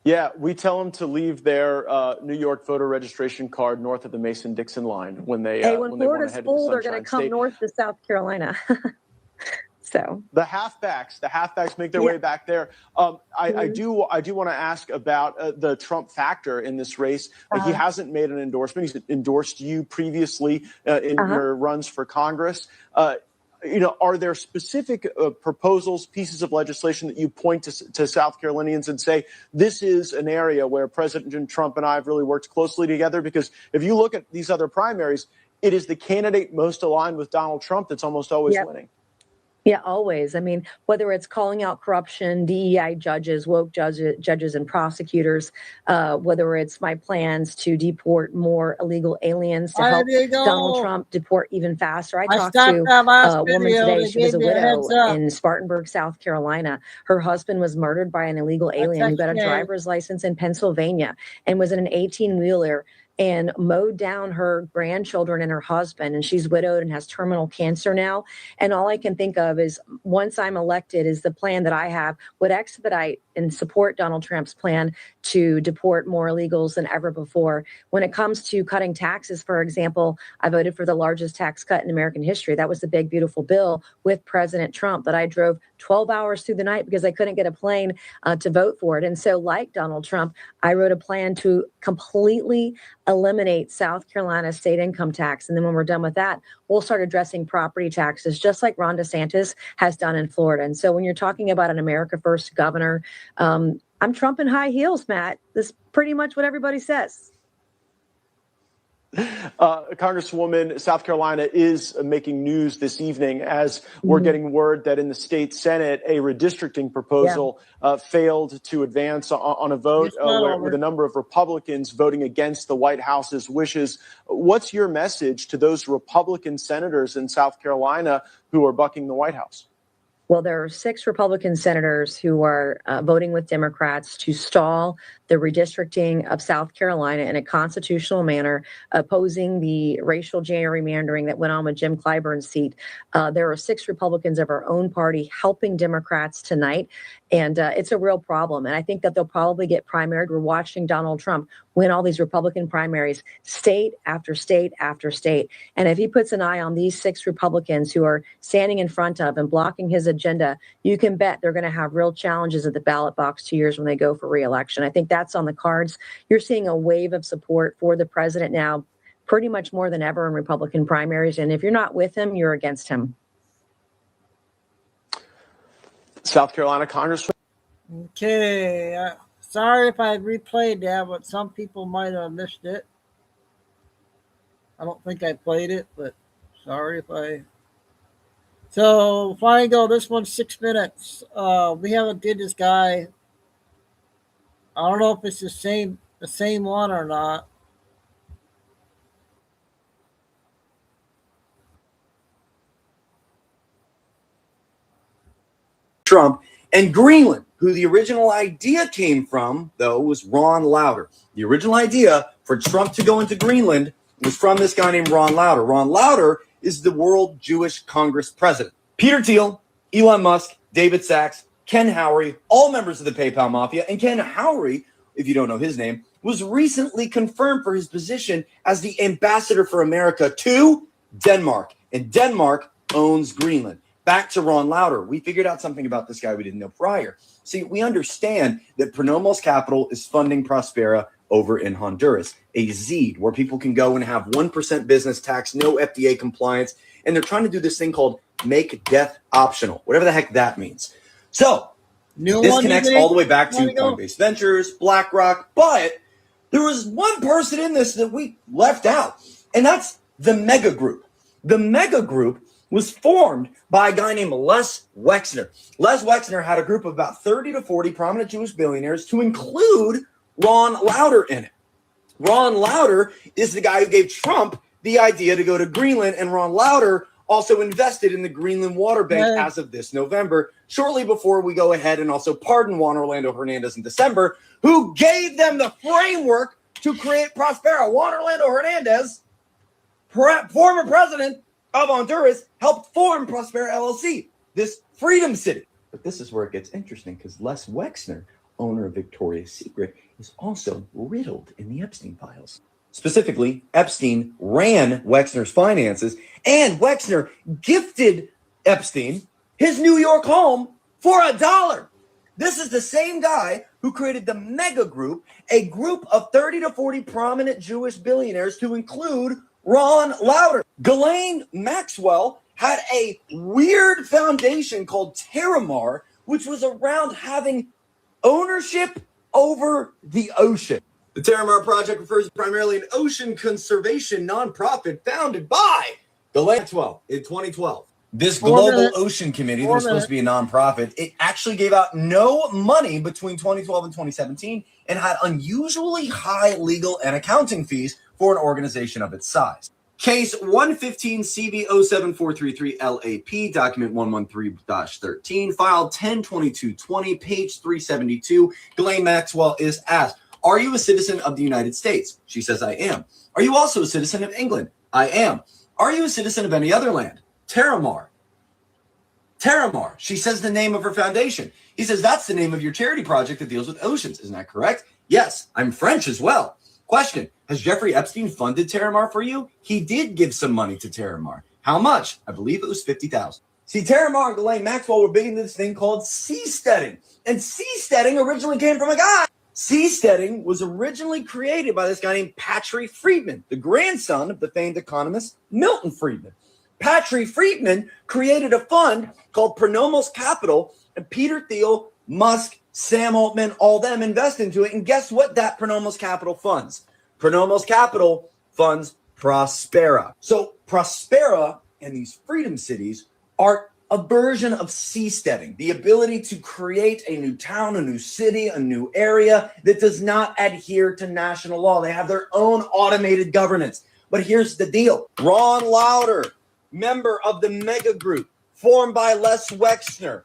Yeah, we tell them to leave their New York voter registration card north of the Mason-Dixon line when they when Florida's full, they're going to come north to South Carolina. So the halfbacks make their way back there. I do want to ask about the Trump factor in this race. He hasn't made an endorsement. He's endorsed you previously in your runs for Congress. Are there specific proposals, pieces of legislation that you point to South Carolinians and say, this is an area where President Trump and I have really worked closely together? Because if you look at these other primaries, it is the candidate most aligned with Donald Trump that's almost always winning. Yeah, always. I mean, whether it's calling out corruption, DEI judges, woke judges and prosecutors, whether it's my plans to deport more illegal aliens to help Donald Trump deport even faster. I talked to a woman today. She was a widow in Spartanburg, South Carolina. Her husband was murdered by an illegal alien who got a driver's license in Pennsylvania and was in an 18-wheeler and mowed down her grandchildren and her husband. And she's widowed and has terminal cancer now. And all I can think of is, once I'm elected, is the plan that I have would expedite and support Donald Trump's plan to deport more illegals than ever before. When it comes to cutting taxes, for example, I voted for the largest tax cut in American history. That was the big, beautiful bill with President Trump that I drove 12 hours through the night because I couldn't get a plane to vote for it. And so, like Donald Trump, I wrote a plan to completely eliminate South Carolina state income tax. And then when we're done with that, we'll start addressing property taxes, just like Ron DeSantis has done in Florida. And so when you're talking about an America First governor, I'm Trump in high heels, Matt. That's pretty much what everybody says. Congresswoman, South Carolina is making news this evening as we're getting word that in the state Senate, a redistricting proposal failed to advance on a vote with a number of Republicans voting against the White House's wishes. What's your message to those Republican senators in South Carolina who are bucking the White House? Well, there are 6 Republican senators who are voting with Democrats to stall the redistricting of South Carolina in a constitutional manner, opposing the racial gerrymandering that went on with Jim Clyburn's seat. There are 6 Republicans of our own party helping Democrats tonight, and it's a real problem. And I think that they'll probably get primaried. We're watching Donald Trump win all these Republican primaries, state after state after state. And if he puts an eye on these 6 Republicans who are standing in front of and blocking his agenda, you can bet they're going to have real challenges at the ballot box 2 years when they go for re-election. I think that's on the cards. You're seeing a wave of support for the president now, pretty much more than ever in Republican primaries. And if you're not with him, you're against him. South Carolina Congressman. Okay. Sorry if I replayed that, but some people might have missed it. I don't think I played it, but sorry if I... So, finally go, this one's 6 minutes. We haven't did this guy. I don't know if it's the same one or not. Trump and Greenland, who the original idea came from, though, was Ron Lauder. The original idea for Trump to go into Greenland was from this guy named Ron Lauder. Ron Lauder is the World Jewish Congress president. Peter Thiel, Elon Musk, David Sachs, Ken Howery, all members of the PayPal Mafia, and Ken Howery, if you don't know his name, was recently confirmed for his position as the ambassador for America to Denmark. And Denmark owns Greenland. Back to Ron Lauder. We figured out something about this guy we didn't know prior. See, we understand that Pronomos Capital is funding Prospera over in Honduras, a ZEED, where people can go and have 1% business tax, no FDA compliance, and they're trying to do this thing called make death optional, whatever the heck that means. So this connects all the way back to Coinbase Ventures, BlackRock, but there was one person in this that we left out, and that's the Mega Group. The Mega Group was formed by a guy named Les Wexner. Les Wexner had a group of about 30 to 40 prominent Jewish billionaires to include Ron Lauder in it. Ron Lauder is the guy who gave Trump the idea to go to Greenland, and Ron Lauder also invested in the Greenland Water Bank as of this November, shortly before we go ahead and also pardon Juan Orlando Hernandez in December, who gave them the framework to create Prospera. Juan Orlando Hernandez, former president of Honduras, helped form Prospera LLC, this freedom city. But this is where it gets interesting, because Les Wexner, owner of Victoria's Secret, is also riddled in the Epstein files. Specifically, Epstein ran Wexner's finances, and Wexner gifted Epstein his New York home for $1. This is the same guy who created the Mega Group, a group of 30 to 40 prominent Jewish billionaires to include Ron Lauder. Ghislaine Maxwell had a weird foundation called Terramar, which was around having ownership over the ocean. The Terramar Project refers to primarily an ocean conservation nonprofit founded by Ghislaine Maxwell in 2012. This Global Ocean Committee, that was supposed to be a nonprofit, it actually gave out no money between 2012 and 2017 and had unusually high legal and accounting fees for an organization of its size. Case 115-CV-07433-LAP, document 113-13, file 102220, page 372. Ghislaine Maxwell is asked, are you a citizen of the United States? She says, I am. Are you also a citizen of England? I am. Are you a citizen of any other land? Terramar. Terramar. She says the name of her foundation. He says, that's the name of your charity project that deals with oceans. Isn't that correct? Yes, I'm French as well. Question, has Jeffrey Epstein funded Terramar for you? He did give some money to Terramar. How much? I believe it was $50,000. See, Terramar and Ghislaine Maxwell were big into this thing called seasteading. And seasteading originally came from a guy. Seasteading was originally created by this guy named Patrick Friedman, the grandson of the famed economist Milton Friedman. Patrick Friedman created a fund called Pronomos Capital, and Peter Thiel, Musk, Sam Altman, all them invest into it. And guess what that Pronomos Capital funds? Pronomos Capital funds Prospera. So Prospera and these freedom cities are a version of seasteading, the ability to create a new town, a new city, a new area that does not adhere to national law. They have their own automated governance. But here's the deal. Ron Lauder, member of the mega group formed by Les Wexner,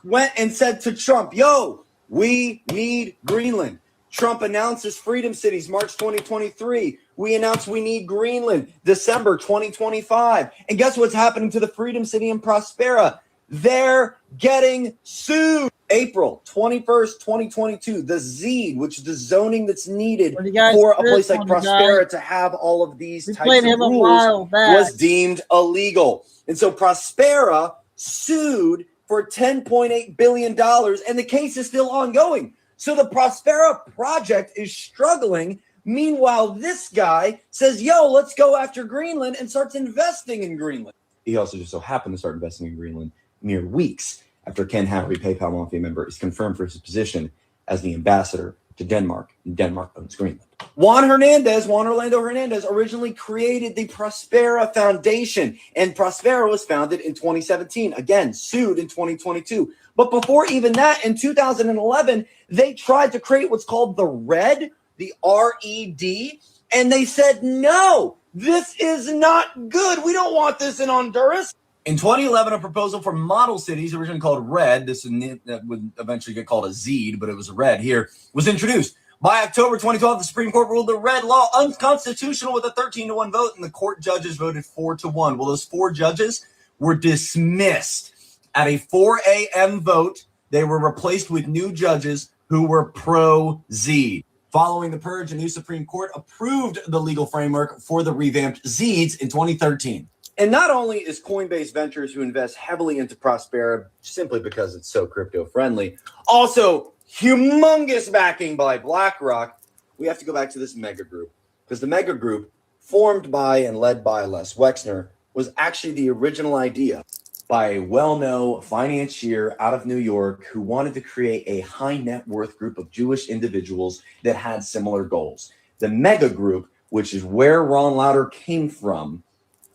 went and said to Trump, yo, we need Greenland. Trump announces freedom cities March 2023. We announced we need Greenland December 2025. And guess what's happening to the freedom city in Prospera? They're getting sued. April 21st, 2022, the ZEED, which is the zoning that's needed for a place like Prospera to have all of these types of rules, was deemed illegal. And so Prospera sued for $10.8 billion, and the case is still ongoing. So the Prospera project is struggling. Meanwhile, this guy says, yo, let's go after Greenland, and starts investing in Greenland. He also just so happened to start investing in Greenland mere weeks after Ken Howery, PayPal Mafia member, is confirmed for his position as the ambassador to Denmark, and Denmark owns Greenland. Juan Orlando Hernandez, originally created the Prospera Foundation, and Prospera was founded in 2017, again, sued in 2022. But before even that, in 2011, they tried to create what's called the RED, the R-E-D, and they said, no, this is not good. We don't want this in Honduras. In 2011, a proposal for model cities, originally called RED, that would eventually get called a ZEED, but it was a RED here, was introduced. By October 2012, the Supreme Court ruled the RED law unconstitutional with a 13-1 vote, and the court judges voted 4-1. Well, those 4 judges were dismissed. At a 4 a.m. vote, they were replaced with new judges who were pro-ZEED. Following the purge, a new Supreme Court approved the legal framework for the revamped ZEEDs in 2013. And not only is Coinbase Ventures, who invests heavily into Prospera simply because it's so crypto-friendly, also humongous backing by BlackRock, we have to go back to this mega group. Because the mega group, formed by and led by Les Wexner, was actually the original idea by a well-known financier out of New York who wanted to create a high net worth group of Jewish individuals that had similar goals. The mega group, which is where Ron Lauder came from,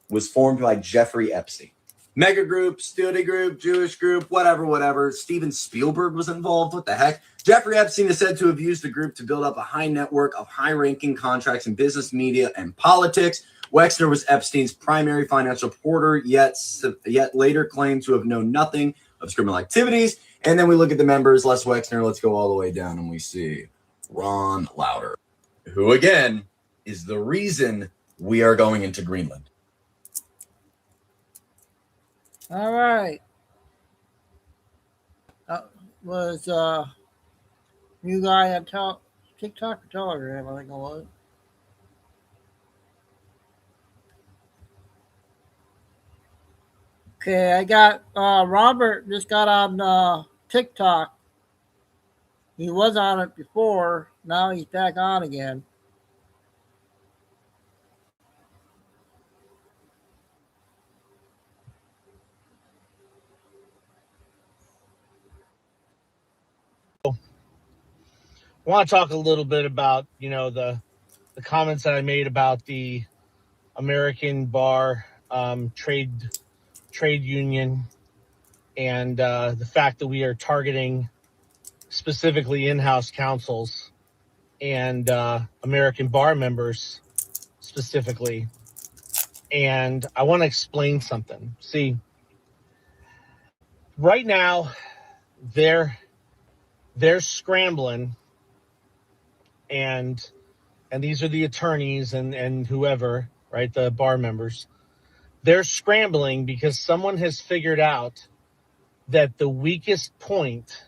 was formed by Jeffrey Epstein. Mega group, study group, Jewish group, whatever. Steven Spielberg was involved. What the heck? Jeffrey Epstein is said to have used the group to build up a high network of high-ranking contracts in business, media, and politics. Wexner was Epstein's primary financial reporter, yet later claimed to have known nothing of his criminal activities. And then we look at the members, Les Wexner, let's go all the way down, and we see Ron Lauder, who, again, is the reason we are going into Greenland. All right. Was new guy on TikTok or Telegram, I think it was. Okay, I got Robert just got on TikTok. He was on it before. Now he's back on again. I want to talk a little bit about, the comments that I made about the American Bar trade union and the fact that we are targeting specifically in-house counsels and American Bar members specifically. And I want to explain something. See, right now they're scrambling, and these are the attorneys and whoever, right, the bar members. They're scrambling because someone has figured out that the weakest point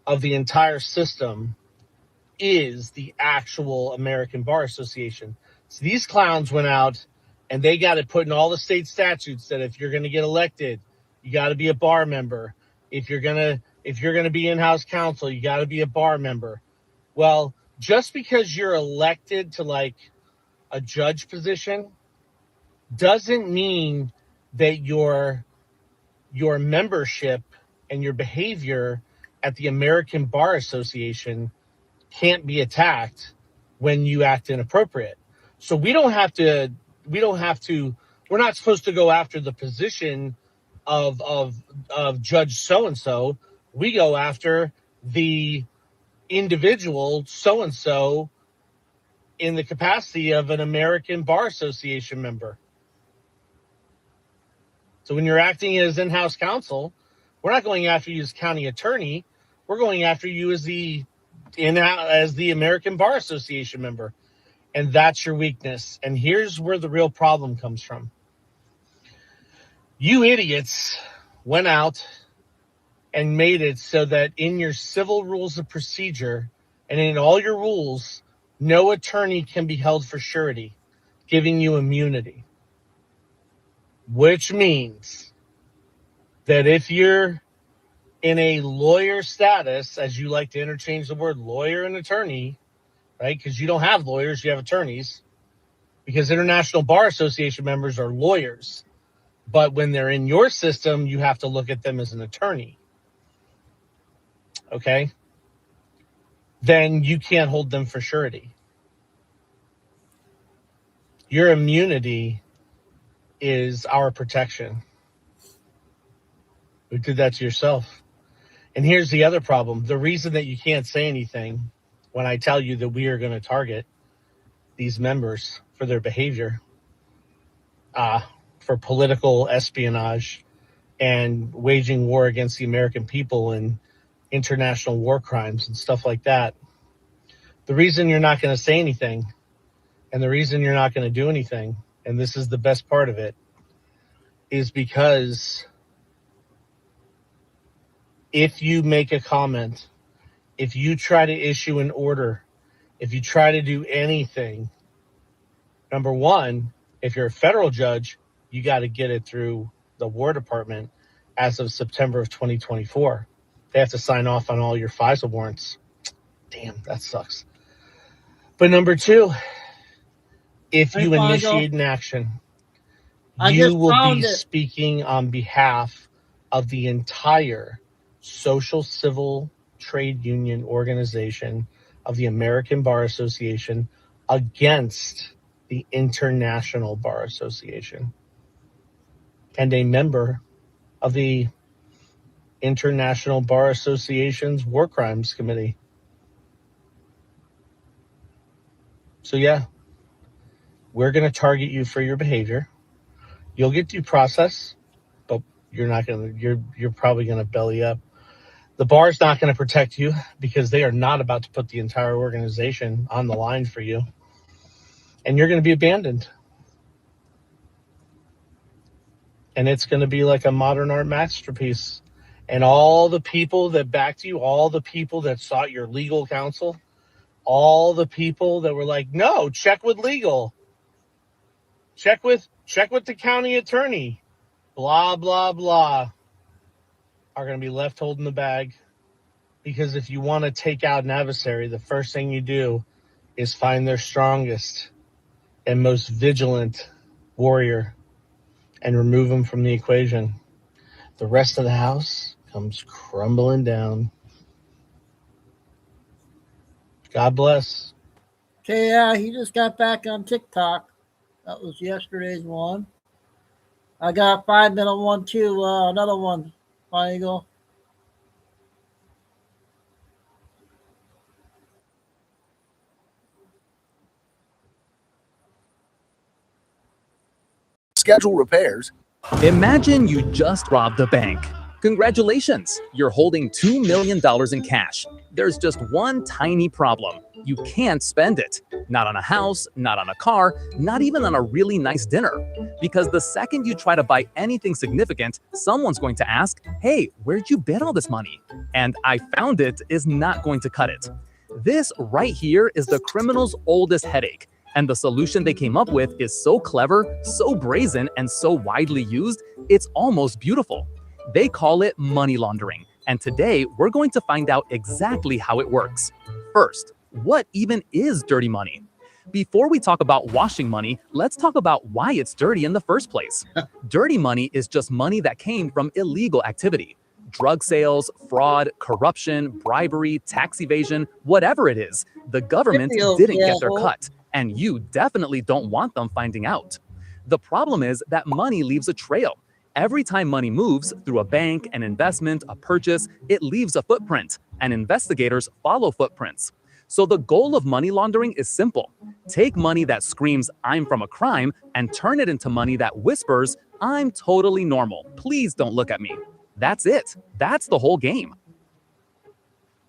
of the entire system is the actual American Bar Association. So these clowns went out and they got it put in all the state statutes that if you're going to get elected, you got to be a bar member. If you're going to be in-house counsel, you got to be a bar member. Well, just because you're elected to like a judge position doesn't mean that your membership and your behavior at the American Bar Association can't be attacked when you act inappropriate. So we don't have to we don't have to. We're not supposed to go after the position of Judge so and so. We go after the individual so and so in the capacity of an American Bar Association member. So when you're acting as in-house counsel, we're not going after you as county attorney. We're going after you as the American Bar Association member. And that's your weakness. And here's where the real problem comes from. You idiots went out and made it so that in your civil rules of procedure and in all your rules, no attorney can be held for surety, giving you immunity. Which means that if you're in a lawyer status, as you like to interchange the word lawyer and attorney, right? Because you don't have lawyers, you have attorneys. Because International Bar Association members are lawyers. But when they're in your system, you have to look at them as an attorney. Okay? Then you can't hold them for surety. Your immunity is our protection. You did that to yourself. And here's the other problem. The reason that you can't say anything when I tell you that we are going to target these members for their behavior, for political espionage and waging war against the American people and international war crimes and stuff like that. The reason you're not going to say anything and the reason you're not going to do anything, and this is the best part of it, is because if you make a comment, if you try to issue an order, if you try to do anything, number one, if you're a federal judge, you got to get it through the War Department as of September of 2024. They have to sign off on all your FISA warrants. Damn, that sucks. But number two, if you initiate an action, you will be speaking on behalf of the entire social civil trade union organization of the American Bar Association against the International Bar Association and a member of the International Bar Association's War Crimes Committee. So yeah, we're going to target you for your behavior. You'll get due process, but you're probably going to belly up. The bar's not going to protect you because they are not about to put the entire organization on the line for you. And you're going to be abandoned. And it's going to be like a modern art masterpiece. And all the people that backed you, all the people that sought your legal counsel, all the people that were like, no, check with legal. Check with the county attorney. Blah, blah, blah. Are going to be left holding the bag. Because if you want to take out an adversary, the first thing you do is find their strongest and most vigilant warrior and remove them from the equation. The rest of the house comes crumbling down. God bless. Okay, he just got back on TikTok. That was yesterday's one. I got a 5-minute one too. Another one. Fine Eagle. Schedule repairs. Imagine you just robbed a bank. Congratulations, you're holding $2 million in cash. There's just one tiny problem. You can't spend it. Not on a house, not on a car, not even on a really nice dinner. Because the second you try to buy anything significant, someone's going to ask, hey, where'd you bet all this money? And I found it is not going to cut it. This right here is the criminal's oldest headache. And the solution they came up with is so clever, so brazen, and so widely used, it's almost beautiful. They call it money laundering. And today, we're going to find out exactly how it works. First, what even is dirty money? Before we talk about washing money, let's talk about why it's dirty in the first place. Dirty money is just money that came from illegal activity. Drug sales, fraud, corruption, bribery, tax evasion, whatever it is, the government didn't get their cut. And you definitely don't want them finding out. The problem is that money leaves a trail. Every time money moves through a bank, an investment, a purchase, it leaves a footprint, and investigators follow footprints. So the goal of money laundering is simple. Take money that screams, "I'm from a crime," and turn it into money that whispers, "I'm totally normal. Please don't look at me." That's it. That's the whole game.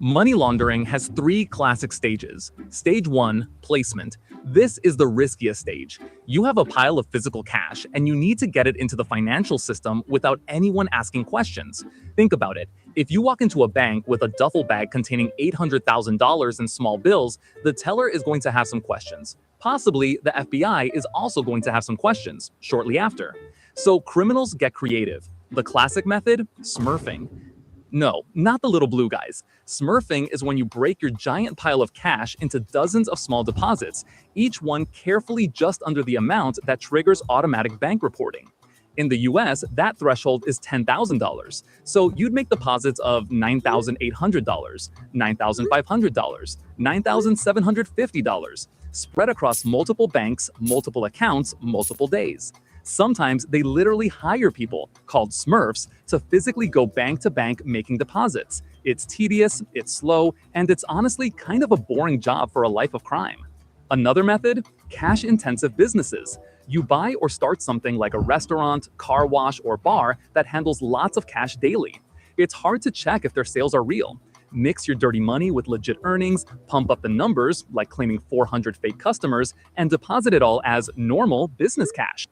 Money laundering has 3 classic stages. Stage 1, placement. This is the riskiest stage. You have a pile of physical cash and you need to get it into the financial system without anyone asking questions. Think about it. If you walk into a bank with a duffel bag containing $800,000 in small bills, the teller is going to have some questions. Possibly the FBI is also going to have some questions shortly after. So criminals get creative. The classic method? Smurfing. No, not the little blue guys. Smurfing is when you break your giant pile of cash into dozens of small deposits, each one carefully just under the amount that triggers automatic bank reporting. In the US, that threshold is $10,000. So you'd make deposits of $9,800, $9,500, $9,750, spread across multiple banks, multiple accounts, multiple days. Sometimes they literally hire people, called Smurfs, to physically go bank to bank making deposits. It's tedious, it's slow, and it's honestly kind of a boring job for a life of crime. Another method? Cash-intensive businesses. You buy or start something like a restaurant, car wash, or bar that handles lots of cash daily. It's hard to check if their sales are real. Mix your dirty money with legit earnings, pump up the numbers, like claiming 400 fake customers, and deposit it all as normal business cash.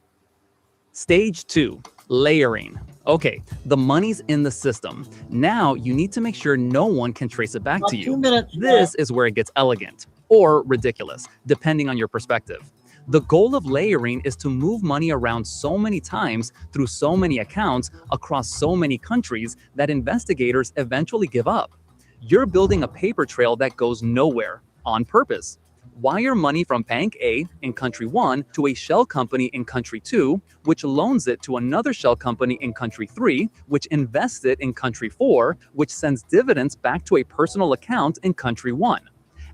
Stage 2, layering. Okay, the money's in the system. Now you need to make sure no one can trace it back to you. This is where it gets elegant, or ridiculous, depending on your perspective. The goal of layering is to move money around so many times through so many accounts across so many countries that investigators eventually give up. You're building a paper trail that goes nowhere on purpose. Wire money from Bank A in Country 1 to a shell company in Country 2, which loans it to another shell company in Country 3, which invests it in Country 4, which sends dividends back to a personal account in Country 1.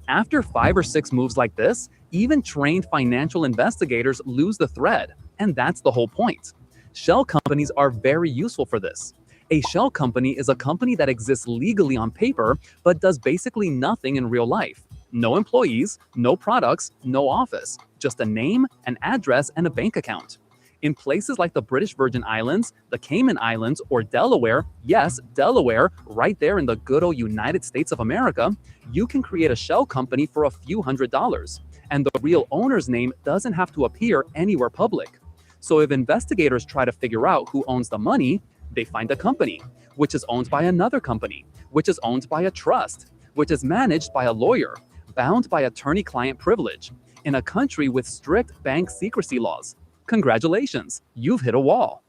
After 5 or 6 moves like this, even trained financial investigators lose the thread, and that's the whole point. Shell companies are very useful for this. A shell company is a company that exists legally on paper, but does basically nothing in real life. No employees, no products, no office, just a name, an address, and a bank account. In places like the British Virgin Islands, the Cayman Islands, or Delaware, yes, Delaware, right there in the good old United States of America, you can create a shell company for a few $100s, and the real owner's name doesn't have to appear anywhere public. So if investigators try to figure out who owns the money, they find a company, which is owned by another company, which is owned by a trust, which is managed by a lawyer, bound by attorney-client privilege, in a country with strict bank secrecy laws. Congratulations, you've hit a wall.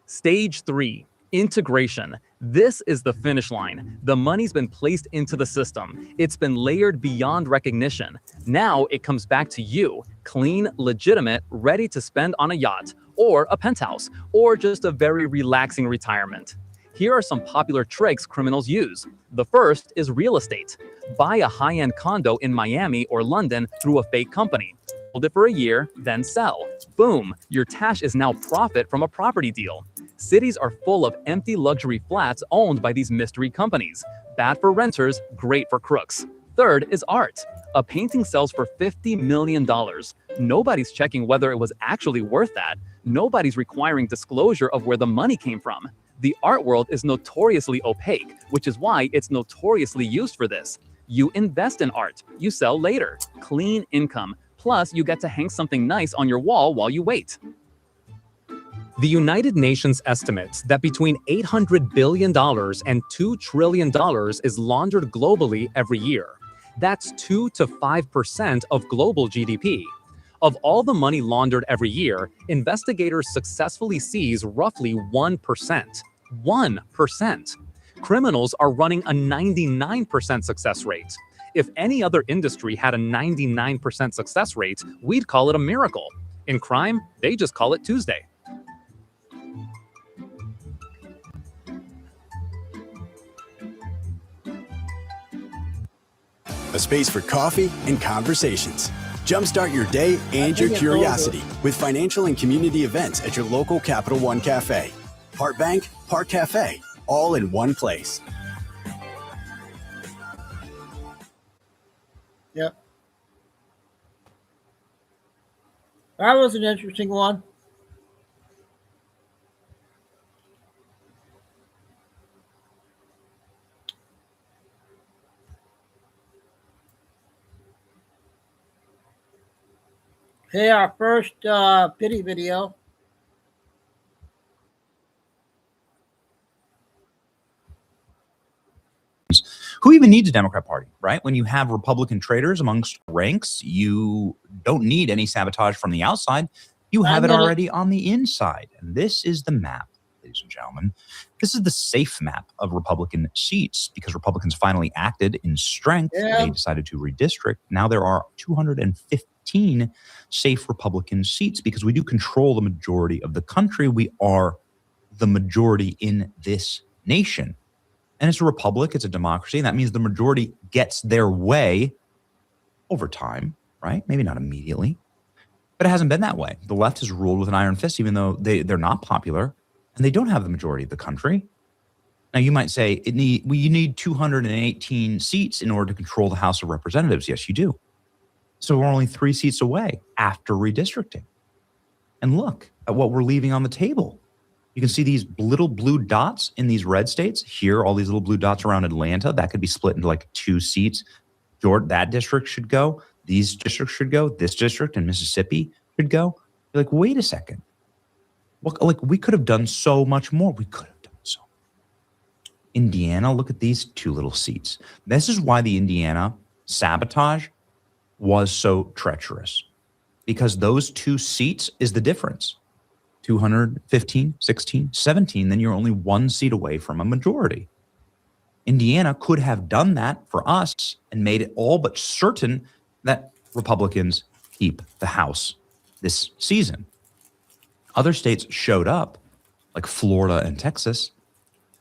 Stage 3, integration. This is the finish line. The money's been placed into the system. It's been layered beyond recognition. Now it comes back to you, clean, legitimate, ready to spend on a yacht, or a penthouse, or just a very relaxing retirement. Here are some popular tricks criminals use. The first is real estate. Buy a high-end condo in Miami or London through a fake company. Hold it for a year, then sell. Boom, your cash is now profit from a property deal. Cities are full of empty luxury flats owned by these mystery companies. Bad for renters, great for crooks. Third is art. A painting sells for $50 million. Nobody's checking whether it was actually worth that. Nobody's requiring disclosure of where the money came from. The art world is notoriously opaque, which is why it's notoriously used for this. You invest in art, you sell later. Clean income. Plus, you get to hang something nice on your wall while you wait. The United Nations estimates that between $800 billion and $2 trillion is laundered globally every year. That's 2 to 5% of global GDP. Of all the money laundered every year, investigators successfully seize roughly 1%. 1%. Criminals are running a 99% success rate. If any other industry had a 99% success rate, we'd call it a miracle. In crime, they just call it Tuesday. A space for coffee and conversations. Jumpstart your day and your curiosity with financial and community events at your local Capital One Cafe. Part bank, part cafe, all in one place. Yep. That was an interesting one. Hey, our first pity video. Who even needs a Democrat Party, right? When you have Republican traitors amongst ranks, you don't need any sabotage from the outside. You have it already on the inside. And this is the map, ladies and gentlemen. This is the safe map of Republican seats because Republicans finally acted in strength. They decided to redistrict. Now there are 215 safe Republican seats because we do control the majority of the country. We are the majority in this nation. And it's a republic, it's a democracy, and that means the majority gets their way over time, right? Maybe not immediately, but it hasn't been that way. The left has ruled with an iron fist, even though they're not popular, and they don't have the majority of the country. Now, you might say, you need 218 seats in order to control the House of Representatives. Yes, you do. So we're only 3 seats away after redistricting. And look at what we're leaving on the table. You can see these little blue dots in these red states. Here, all these little blue dots around Atlanta. That could be split into like 2 seats. That district should go. These districts should go. This district in Mississippi should go. You're like, wait a second. Like, we could have done so much more. We could have done so. Indiana, look at these 2 little seats. This is why the Indiana sabotage was so treacherous. Because those 2 seats is the difference. 215, 16, 17, then you're only 1 seat away from a majority. Indiana could have done that for us and made it all but certain that Republicans keep the House this season. Other states showed up, like Florida and Texas.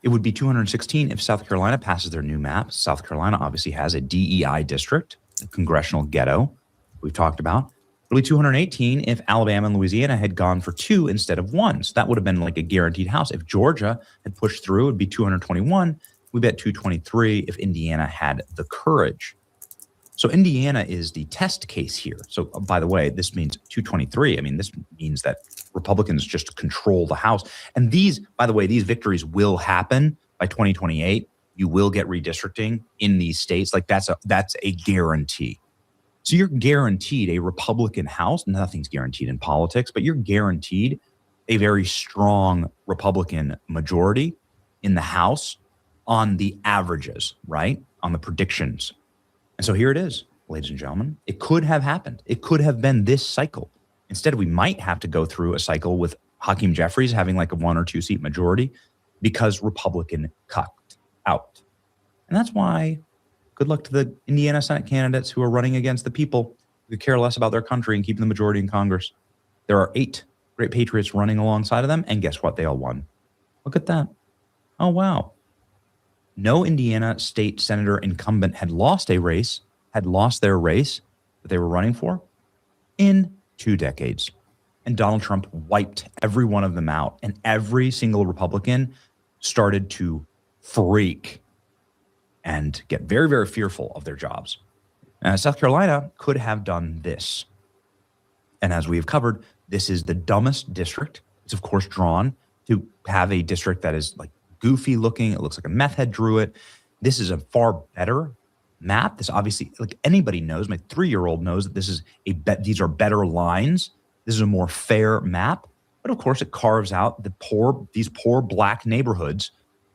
It would be 216 if South Carolina passes their new map. South Carolina obviously has a DEI district, a congressional ghetto we've talked about. It'll be 218 if Alabama and Louisiana had gone for 2 instead of 1. So that would have been like a guaranteed House. If Georgia had pushed through, it'd be 221. We'd be at 223 if Indiana had the courage. So Indiana is the test case here. So by the way, this means 223. I mean, this means that Republicans just control the House. And these, by the way, these victories will happen by 2028. You will get redistricting in these states. Like that's a guarantee. So you're guaranteed a Republican House. Nothing's guaranteed in politics, but you're guaranteed a very strong Republican majority in the House on the averages, right? On the predictions. And so here it is, ladies and gentlemen. It could have happened. It could have been this cycle. Instead, we might have to go through a cycle with Hakeem Jeffries having like a 1 or 2 seat majority because Republican cucked out. And that's why good luck to the Indiana Senate candidates who are running against the people who care less about their country and keeping the majority in Congress. There are 8 great patriots running alongside of them, and guess what? They all won. Look at that. Oh, wow. No Indiana state senator incumbent had lost their race that they were running for in 2 decades. And Donald Trump wiped every one of them out, and every single Republican started to freak and get very, very fearful of their jobs. South Carolina could have done this. And as we have covered, this is the dumbest district. It's, of course, drawn to have a district that is like goofy looking. It looks like a meth head drew it. This is a far better map. This obviously, like anybody knows, my 3-year-old knows that this is these are better lines. This is a more fair map. But of course, it carves out these poor black neighborhoods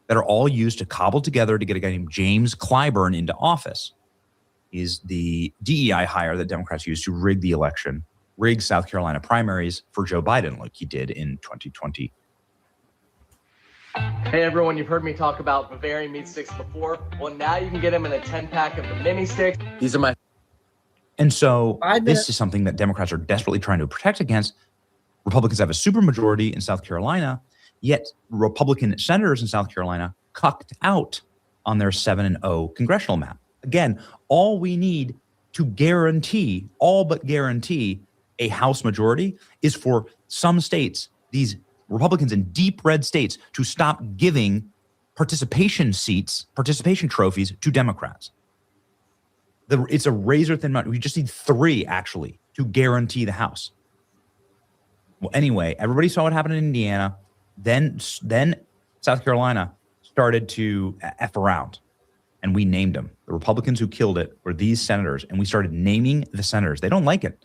that are all used to cobble together to get a guy named James Clyburn into office. He's the DEI hire that Democrats used to rig the election, rig South Carolina primaries for Joe Biden like he did in 2020. Hey everyone, you've heard me talk about Bavarian meat sticks before. Well, now you can get them in a 10-pack of the mini sticks. These are my... And so this is something that Democrats are desperately trying to protect against. Republicans have a supermajority in South Carolina, yet Republican senators in South Carolina cucked out on their 7-0 congressional map. Again, all we need to guarantee, all but guarantee, a House majority is for some states, these Republicans in deep red states, to stop giving participation trophies to Democrats. It's a razor thin amount. We just need 3 actually to guarantee the House. Well, anyway, everybody saw what happened in Indiana. Then South Carolina started to F around, and we named them. The Republicans who killed it were these senators, and we started naming the senators. They don't like it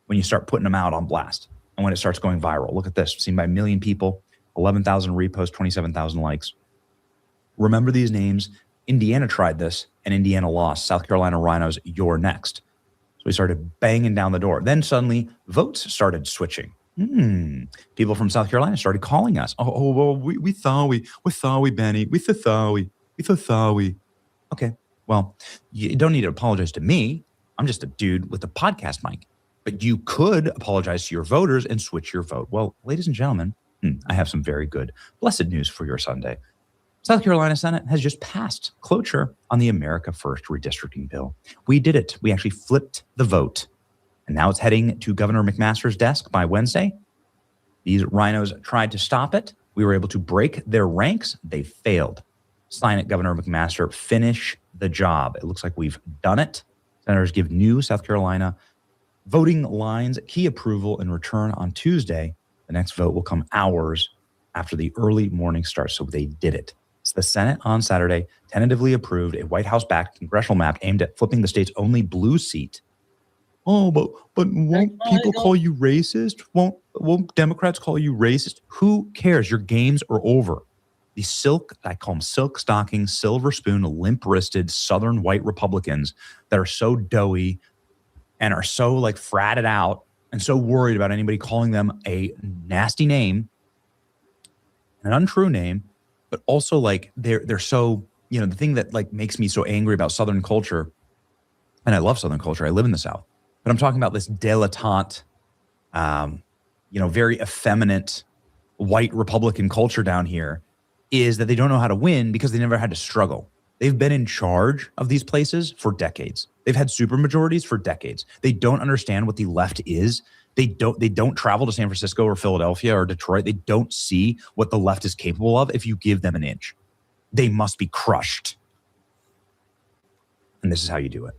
when you start putting them out on blast and when it starts going viral. Look at this, seen by 1 million people, 11,000 reposts, 27,000 likes. Remember these names. Indiana tried this, and Indiana lost. South Carolina Rhinos, you're next. So we started banging down the door. Then suddenly votes started switching. People from South Carolina started calling us. Well, we thought Benny. We thought. Okay, well, you don't need to apologize to me. I'm just a dude with a podcast mic. But you could apologize to your voters and switch your vote. Well, ladies and gentlemen, I have some very good, blessed news for your Sunday. South Carolina Senate has just passed cloture on the America First redistricting bill. We did it. We actually flipped the vote. And now it's heading to Governor McMaster's desk by Wednesday. These rhinos tried to stop it. We were able to break their ranks. They failed. Sign it, Governor McMaster. Finish the job. It looks like we've done it. Senators give new South Carolina voting lines key approval in return on Tuesday. The next vote will come hours after the early morning start. So they did it. It's the Senate on Saturday tentatively approved a White House-backed congressional map aimed at flipping the state's only blue seat. Oh, but won't people call you racist? Won't Democrats call you racist? Who cares? Your games are over. The I call them silk stocking, silver spoon, limp-wristed Southern white Republicans that are so doughy and are so like fratted out and so worried about anybody calling them a nasty name, an untrue name, but also like they're so, the thing that like makes me so angry about Southern culture, and I love Southern culture, I live in the South, but I'm talking about this dilettante, very effeminate white Republican culture down here, is that they don't know how to win because they never had to struggle. They've been in charge of these places for decades. They've had supermajorities for decades. They don't understand what the left is. They don't travel to San Francisco or Philadelphia or Detroit. They don't see what the left is capable of if you give them an inch. They must be crushed. And this is how you do it.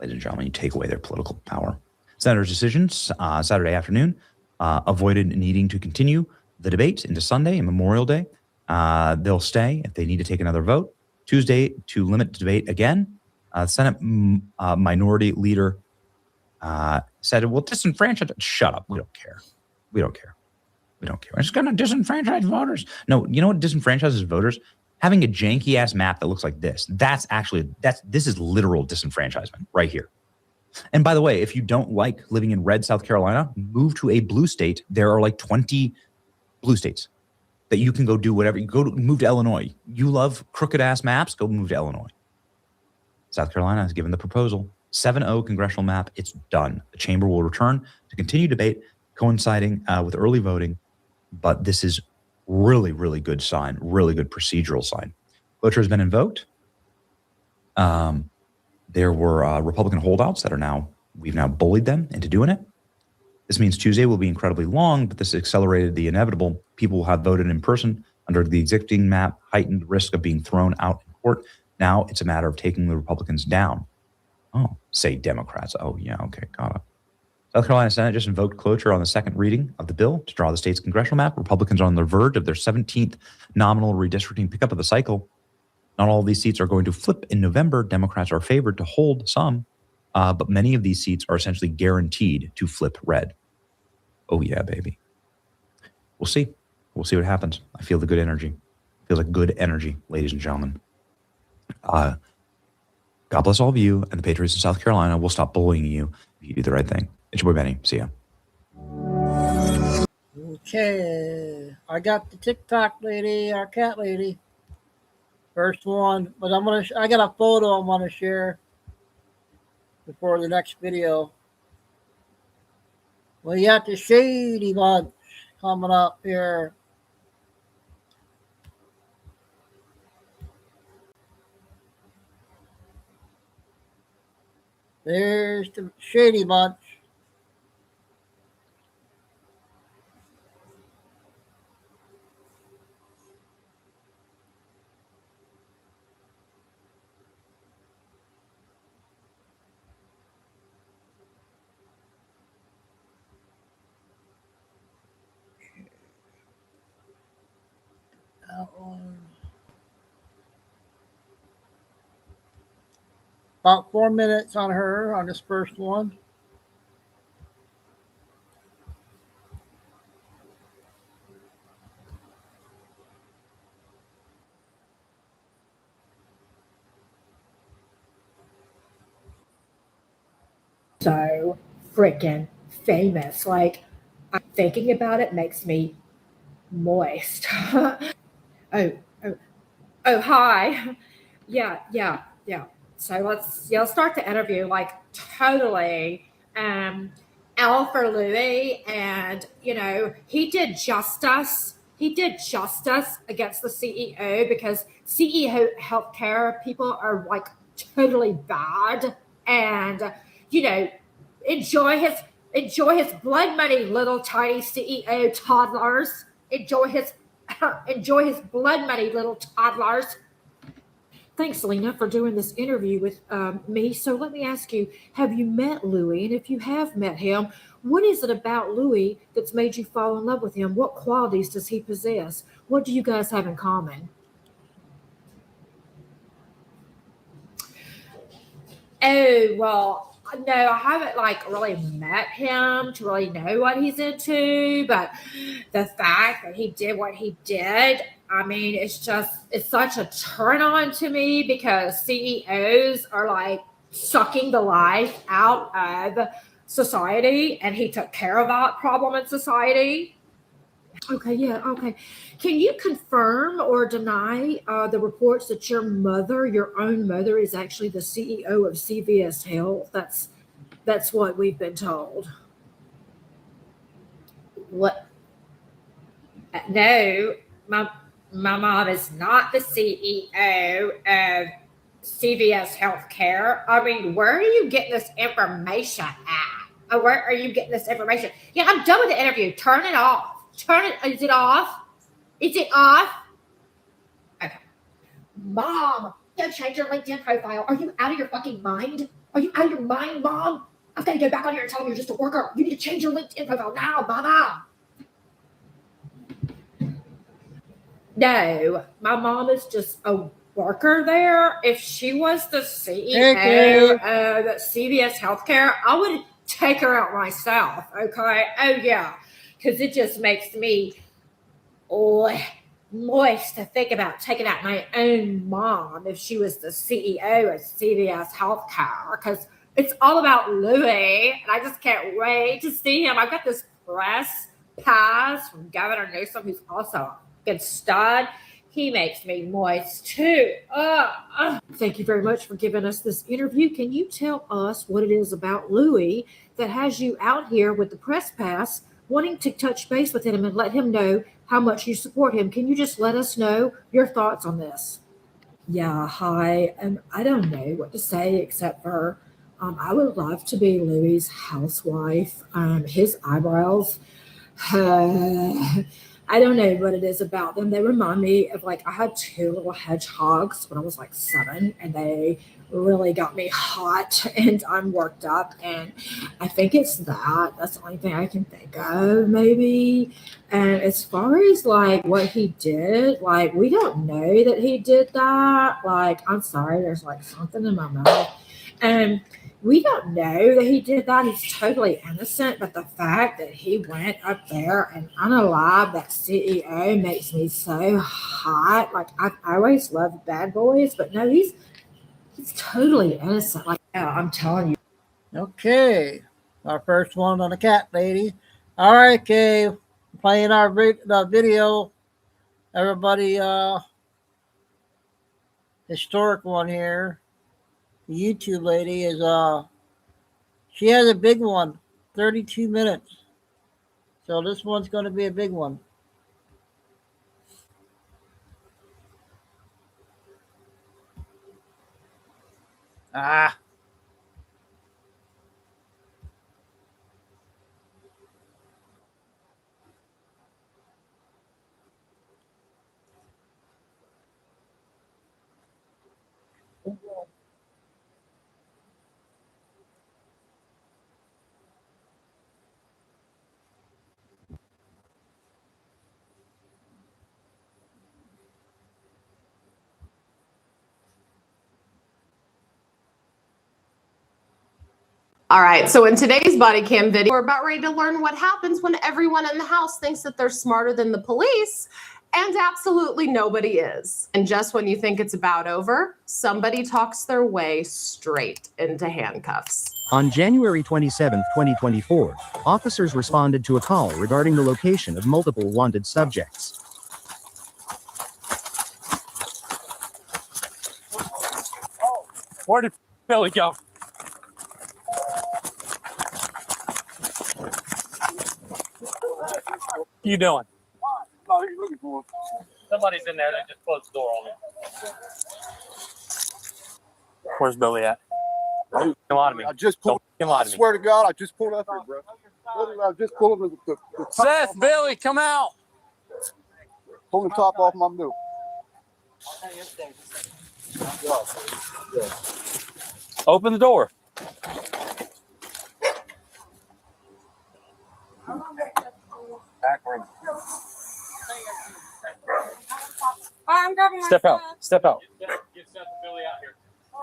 Ladies and gentlemen, you take away their political power. Senators' decisions Saturday afternoon avoided needing to continue the debate into Sunday and Memorial Day. They'll stay if they need to take another vote. Tuesday to limit the debate again. Senate Minority Leader said, well, disenfranchise. Shut up. We don't care. We're just going to disenfranchise voters. No, you know what disenfranchises voters? Having a janky ass map that looks like this. This is literal disenfranchisement right here. And by the way, if you don't like living in red South Carolina, move to a blue state. There are like 20 blue states that you can go do whatever. Move to Illinois. You love crooked ass maps, go move to Illinois. South Carolina has given the proposal. 7-0 congressional map. It's done. The chamber will return to continue debate coinciding with early voting. But this is really, really good sign, really good procedural sign. Cloture has been invoked. There were Republican holdouts that we've now bullied them into doing it. This means Tuesday will be incredibly long, but this accelerated the inevitable. People will have voted in person under the existing map, heightened risk of being thrown out in court. Now it's a matter of taking the Republicans down. Oh, say Democrats. Oh, yeah, okay, got it. South Carolina Senate just invoked cloture on the second reading of the bill to draw the state's congressional map. Republicans are on the verge of their 17th nominal redistricting pickup of the cycle. Not all of these seats are going to flip in November. Democrats are favored to hold some, but many of these seats are essentially guaranteed to flip red. Oh, yeah, baby. We'll see. We'll see what happens. I feel the good energy. Feels like good energy, ladies and gentlemen. God bless all of you and the Patriots in South Carolina. We'll stop bullying you if you do the right thing. It's your boy, Benny. See ya. Okay. I got the TikTok lady, our cat lady. First one. But I got a photo I want to share before the next video. We got the Shady Bunch coming up here. There's the Shady Bunch. That one. About 4 minutes on her on this first one. So freaking famous. Like, thinking about it makes me moist. oh, oh, oh, hi. Yeah. So let's start the interview. Like, totally. L for Louis, and he did justice. He did justice against the CEO because CEO healthcare people are like totally bad, and you know, enjoy his blood money, little tiny CEO toddlers. Enjoy his blood money, little toddlers. Thanks, Lena, for doing this interview with me. So let me ask you, have you met Louis? And if you have met him, what is it about Louis that's made you fall in love with him? What qualities does he possess? What do you guys have in common? Oh, well, no, I haven't like really met him to really know what he's into, but the fact that he did what he did, I mean, it's such a turn on to me because CEOs are like sucking the life out of society, and he took care of that problem in society. Okay, yeah, okay. Can you confirm or deny the reports that your own mother, is actually the CEO of CVS Health? That's what we've been told. What? No, my mom is not the CEO of CVS Healthcare. I mean, where are you getting this information at? Where are you getting this information? Yeah, I'm done with the interview. Turn it off. Turn it. Is it off? Is it off? Okay. Mom, go change your LinkedIn profile. Are you out of your fucking mind? Are you out of your mind, Mom? I've got to go back on here and tell them you're just a worker. You need to change your LinkedIn profile now, Mama. No, my mom is just a worker there. If she was the CEO of CVS Healthcare, I would take her out myself. Okay. Oh yeah, because it just makes me moist to think about taking out my own mom if she was the CEO of CVS Healthcare, because it's all about Louis, and I just can't wait to see him. I've got this press pass from Governor Newsom, who's also a good stud. He makes me moist too. Thank you very much for giving us this interview. Can you tell us what it is about Louis that has you out here with the press pass, wanting to touch base with him and let him know how much you support him? Can you just let us know your thoughts on this? Yeah, hi. I don't know what to say except for I would love to be Louis's housewife. His eyebrows, I don't know what it is about them. They remind me of, like, I had two little hedgehogs when I was like 7, and they really got me hot and I'm worked up. And I think it's that. That's the only thing I can think of, maybe. And as far as like what he did, like, we don't know that he did that. Like, I'm sorry, there's like something in my mouth. And we don't know that he did that. He's totally innocent. But the fact that he went up there and unalived that CEO makes me so hot. Like, I've always loved bad boys, but no, he's totally innocent. Like, yeah, I'm telling you. Okay. Our first one on the cat lady. All right, Kay. Playing our the video. Everybody, historic one here. The YouTube lady is she has a big one, 32 minutes. So this one's going to be a big one. Ah. All right, so in today's body cam video, we're about ready to learn what happens when everyone in the house thinks that they're smarter than the police, and absolutely nobody is. And just when you think it's about over, somebody talks their way straight into handcuffs. On January 27, 2024, officers responded to a call regarding the location of multiple wanted subjects. Where did Billy go? What you doing? No, he's looking for him. Somebody's in there. They just closed the door on me. Where's Billy at? Don't lie to me. I just pulled. Don't lie I to me. swear to God, I just pulled up here, bro. I just pulled the top Seth, off Billy, come out. pull the top off my mule. Open the door. Back room. I'm grabbing my Step out. stuff. Step out. Get Seth and Billy out here.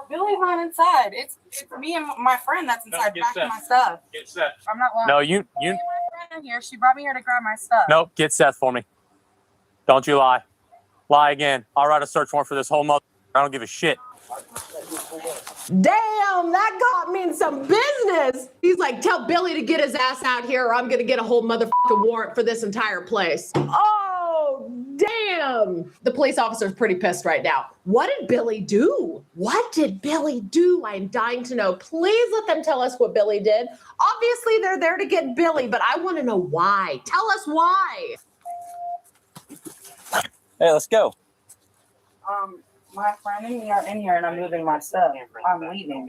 Billy's not inside. It's me and my friend that's inside packing my stuff. Get Seth. I'm not lying. No, you. Me and my friend here. She brought me here to grab my stuff. Nope. Get Seth for me. Don't you lie. Lie again. I'll write a search warrant for this whole mother. I don't give a shit. Damn, that got me in some business. He's like, tell Billy to get his ass out here or I'm gonna get a whole motherfucking warrant for this entire place. Oh, damn. The police officer's pretty pissed right now. What did Billy do? What did Billy do? I'm dying to know. Please let them tell us what Billy did. Obviously, they're there to get Billy, but I want to know why. Tell us why. Hey, let's go. My friend and me are in here and I'm moving my stuff. I'm leaving.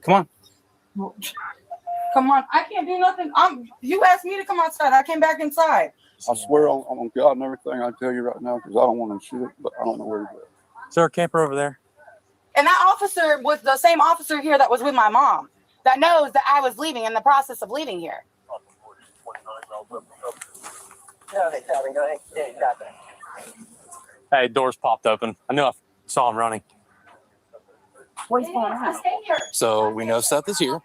Come on. Come on. I can't do nothing. You asked me to come outside. I came back inside. I swear on God and everything I tell you right now, because I don't want to shoot it, but I don't know where to go. Is there a camper over there? And that officer was the same officer here that was with my mom that knows that I was leaving in the process of leaving here. Hey, doors popped open. I knew I saw him running. What's going on? So we know Seth is here.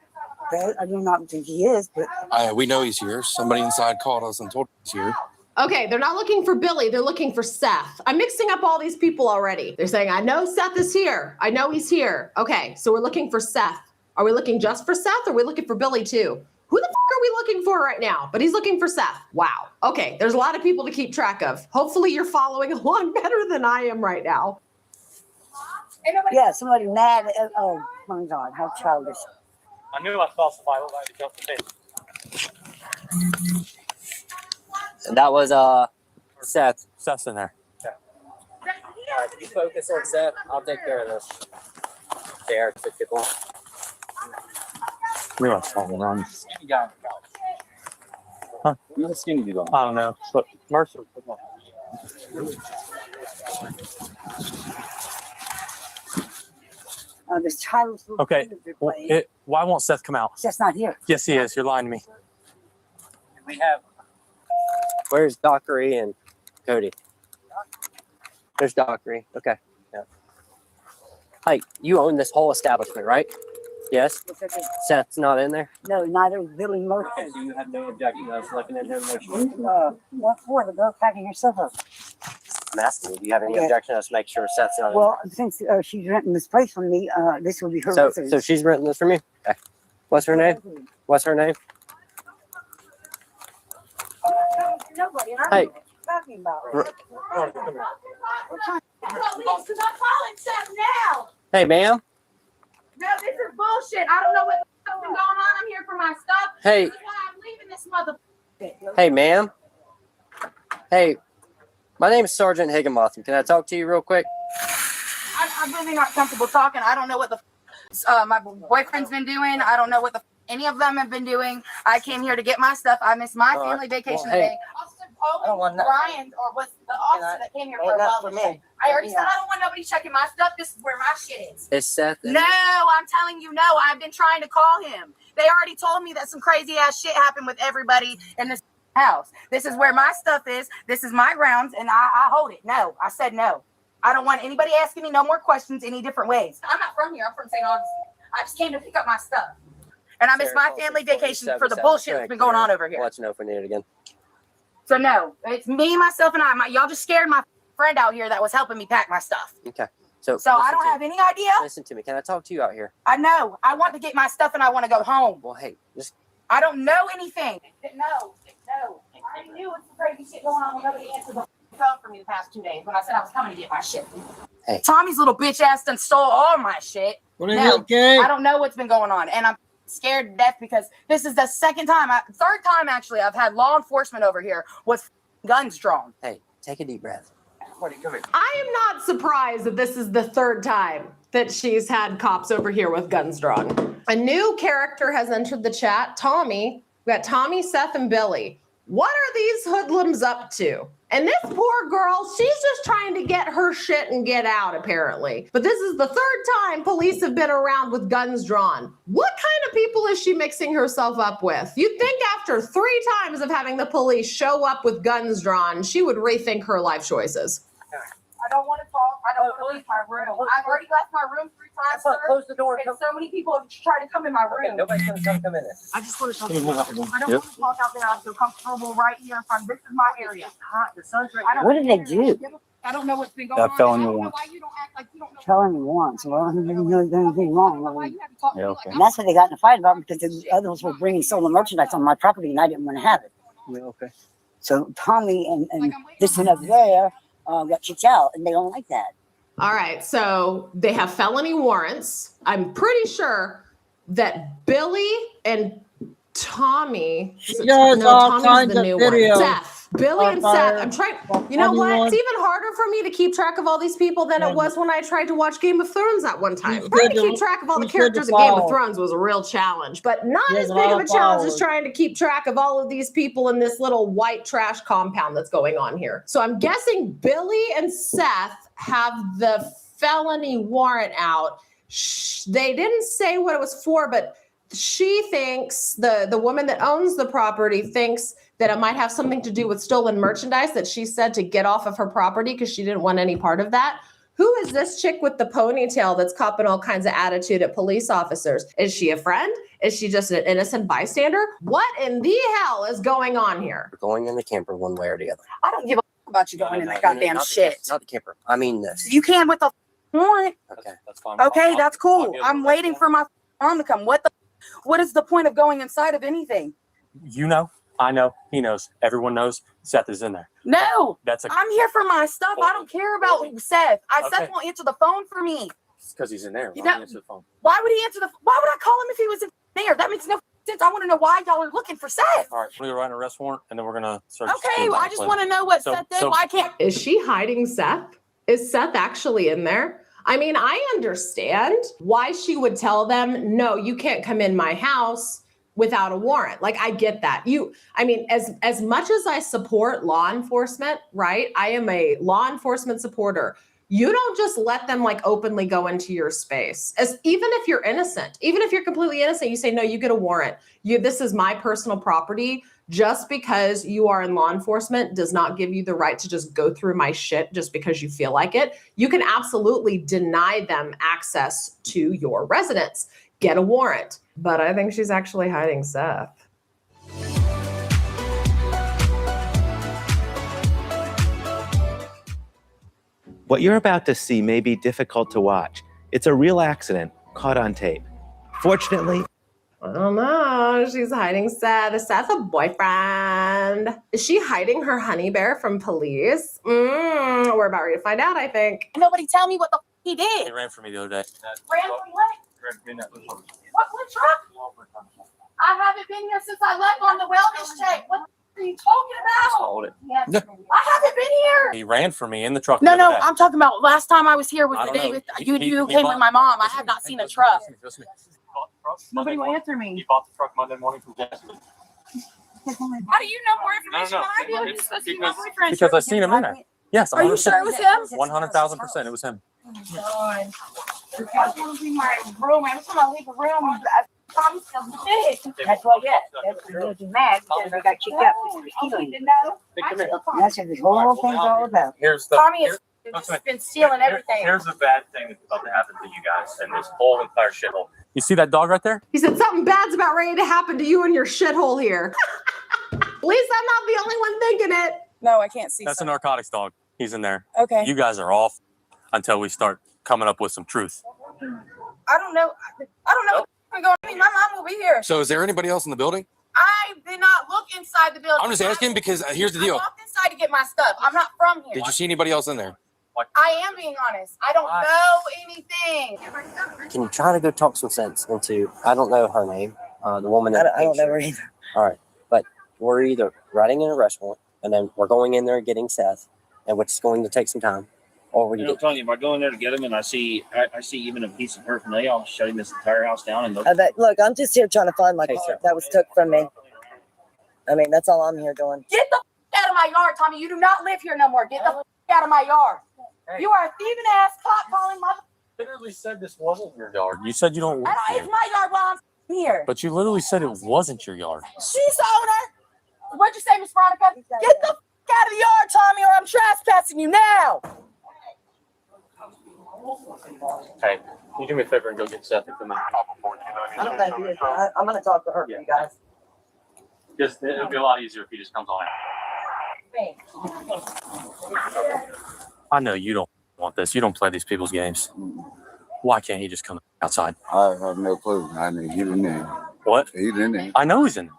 I do not think he is, but We know he's here. Somebody inside called us and told us he's here. Okay, they're not looking for Billy. They're looking for Seth. I'm mixing up all these people already. They're saying, I know Seth is here. I know he's here. Okay, so we're looking for Seth. Are we looking just for Seth or are we looking for Billy too? Who the are we looking for right now? But he's looking for Seth. Wow. Okay, there's a lot of people to keep track of. Hopefully you're following along better than I am right now. yeah, somebody mad. Oh my God, how childish. I knew I saw somebody look like to jump the bed. And that was Seth. Seth's in there. All right, you focus on Seth. I'll take care of this. There, it's 51. We must have run. Skinny guy. Huh? Who's the skinny guy? I don't know. But Mercer. This child's Okay. Why won't Seth come out? Seth's not here. Yes, he is. You're lying to me. We have. Where's Dockery and Cody? There's Dockery. Okay. Yeah. Hey, you own this whole establishment, right? Yes. Seth's not in there. No, neither is Billy Murphy. Okay, so you have no objection to us looking at information. What for? The girl packing your stuff up. I'm asking you, do you have any Yeah. objection to us make sure Seth's not in Well, since she's renting this place from me, this will be her. there? residence. So she's renting this from you? Okay. What's her name? What's her name? Nobody. And I Hey. don't know what you're talking about. Police, because I'm calling Seth now. Hey, ma'am. No, this is bullshit. I don't know what's going on. I'm here for my stuff. Hey. That's why I'm leaving this mother. Hey, ma'am. Hey, my name is Sergeant Higginbotham. Can I talk to you real quick? I'm really not comfortable talking. I don't know what the my boyfriend's been doing. I don't know what the any of them have been doing. I came here to get my stuff. I missed my family vacation today. I don't want that. Brian or was the officer that came here for a while. I already said I don't want nobody checking my stuff. This is where my shit is. Is Seth in No, I'm telling you, no. I've been trying to call him. They already told me that some crazy ass shit happened with everybody in this house. This is where my stuff is. This is my grounds, and I hold it. No, I said no. I don't want anybody asking me no more questions any different ways. I'm not from here. I'm from St. Augustine. I just came to pick up my stuff. And I missed my family vacation for the bullshit that's been going on over here. I'll let you know if we need it again. So no, it's me, myself, and I. Y'all just scared my friend out here that was helping me pack my stuff. Okay. So I don't have any idea. Listen to me. Can I talk to you out here? I know. I want to get my stuff and I want to go home. Well, hey, I don't know anything. No. I knew it was crazy shit going on. Nobody answered the phone for me the past 2 days when I said I was coming to get my shit. Hey. Tommy's little bitch ass done stole all my shit. I don't know what's been going on, and I'm scared to death because this is the third time actually I've had law enforcement over here with guns drawn. Hey, take a deep breath. I am not surprised that this is the third time that she's had cops over here with guns drawn. A new character has entered the chat, Tommy. We got Tommy, Seth, and Billy. What are these hoodlums up to? And this poor girl, she's just trying to get her shit and get out, apparently. But this is the third time police have been around with guns drawn. What kind of people is she mixing herself up with? You'd think after 3 times of having the police show up with guns drawn, she would rethink her life choices. I don't want to talk. I don't want to leave my room. I've already left my room 3 times, sir. Close the door. And so many people have tried to come in my room. Okay, nobody's going to come in there. I just want to talk. I don't want to talk out there. I feel comfortable right here in front. This is my area. It's hot. The sun's right. What did they do? I don't know what's been going on. Felony I don't know warrant. why you don't act like you don't know. Felony warrant. So I don't think they're doing anything wrong. Yeah, okay. And that's what they got in a fight about because the others were bringing stolen merchandise on my property and I didn't want to have it. Yeah, okay. So Tommy and this and over there got kicked out and they don't like that. All right, so they have felony warrants. I'm pretty sure that Billy and Tommy, Tommy's the new one. Seth, Billy and Seth. I'm trying. You know what? It's even harder for me to keep track of all these people than it was when I tried to watch Game of Thrones at one time. Trying to keep track of all the characters in Game of Thrones was a real challenge, but not as big of a challenge as trying to keep track of all of these people in this little white trash compound that's going on here. So I'm guessing Billy and Seth have the felony warrant out. They didn't say what it was for, but she thinks, the woman that owns the property thinks that it might have something to do with stolen merchandise that she said to get off of her property because she didn't want any part of that. Who is this chick with the ponytail that's copping all kinds of attitude at police officers? Is she a friend? Is she just an innocent bystander? What in the hell is going on here? We're going in the camper one way or the other. I don't give a about you going in that goddamn shit. Not the camper. I mean this. You can with the warrant. Okay, that's fine. Okay, that's cool. I'm waiting for my mom to come. What is the point of going inside of anything? You know, I know, he knows, everyone knows Seth is in there. No, I'm here for my stuff. I don't care about Seth. Seth won't answer the phone for me. It's because he's in there. You Why know- don't you answer the phone? Why would he answer why would I call him if he was in there? That makes no sense. I want to know why y'all are looking for Seth. All right, we're going to write an arrest warrant, and then we're going to search. Okay, I just want to know what Seth did. Why can't? Is she hiding Seth? Is Seth actually in there? I mean, I understand why she would tell them, no, you can't come in my house without a warrant. Like, I get that. As much as I support law enforcement, right? I am a law enforcement supporter. You don't just let them like openly go into your space. Even if you're innocent, even if you're completely innocent, you say, no, you get a warrant. This is my personal property. Just because you are in law enforcement does not give you the right to just go through my shit just because you feel like it. You can absolutely deny them access to your residence. Get a warrant. But I think she's actually hiding Seth. What you're about to see may be difficult to watch. It's a real accident caught on tape. Fortunately, I don't know. She's hiding Seth. Is Seth a boyfriend? Is she hiding her honey bear from police? We're about ready to find out, I think. Nobody tell me what the he did. He ran for me the other day. Ran for what? What truck? I haven't been here since I left on the wellness check. What are you talking about? Hold it. Yes. I haven't been here. He ran for me in the truck. No, the other day. I'm talking about last time I was here was I the don't day know. with He you came bought- with my mom. I have not seen a truck. Listen to me. Nobody will answer me. He bought the truck Monday morning from Jackson. How do you know more information than I do? You're supposed to be my boyfriend. Because I seen him in there. Yes, Are you sure it was him? 100,000%. It was him. Oh my God. I want to be in my room. Every time I leave the room, Tommy feels the big. That's why, That's mad because they got kicked out for stealing. No. Hey, come here. That's what this whole thing's all about. Here's the. Tommy is They've just been stealing everything. Here's the bad thing that's about to happen to you guys and this whole entire shithole. You see that dog right there? He said something bad's about ready to happen to you and your shithole here. At least I'm not the only one thinking it. No, I can't see. That's a narcotics dog. He's in there. Okay. You guys are off until we start coming up with some truth. I don't know. What's going on. My mom will be here. So is there anybody else in the building? I did not look inside the building. I'm just asking because here's the deal. I walked inside to get my stuff. I'm not from here. Did you see anybody else in there? I am being honest. I don't know anything. Can you try to go talk some sense into, I don't know her name, the woman that I don't know her either. All right, but we're either writing in a restaurant and then we're going in there and getting Seth, and which is going to take some time, or we I'm telling you, if I go in there to get him and I see even a piece of paraphernalia, I'll shut him this entire house down and Look, I'm just here trying to find my car that was took from me. I mean, that's all I'm here doing. Get the out of my yard, Tommy. You do not live here no more. Get the out of my yard. Hey. You are a thieving ass cop calling mother. Literally said this wasn't your yard. You said you don't live It's here. my yard while I'm here. But you literally said it wasn't your yard. She's the owner. What'd you say, Miss Veronica? Get the out of the yard, Tommy, or I'm trespassing you now. Hey, can you do me a favor and go get Seth and come out? I don't know who it is. I'm going to talk to her, you guys. Just it'll be a lot easier if he just comes on out. I know you don't want this. You don't play these people's games. Why can't he just come outside? I have no clue. I mean, he's in there. What? He's in there. I know he's in there.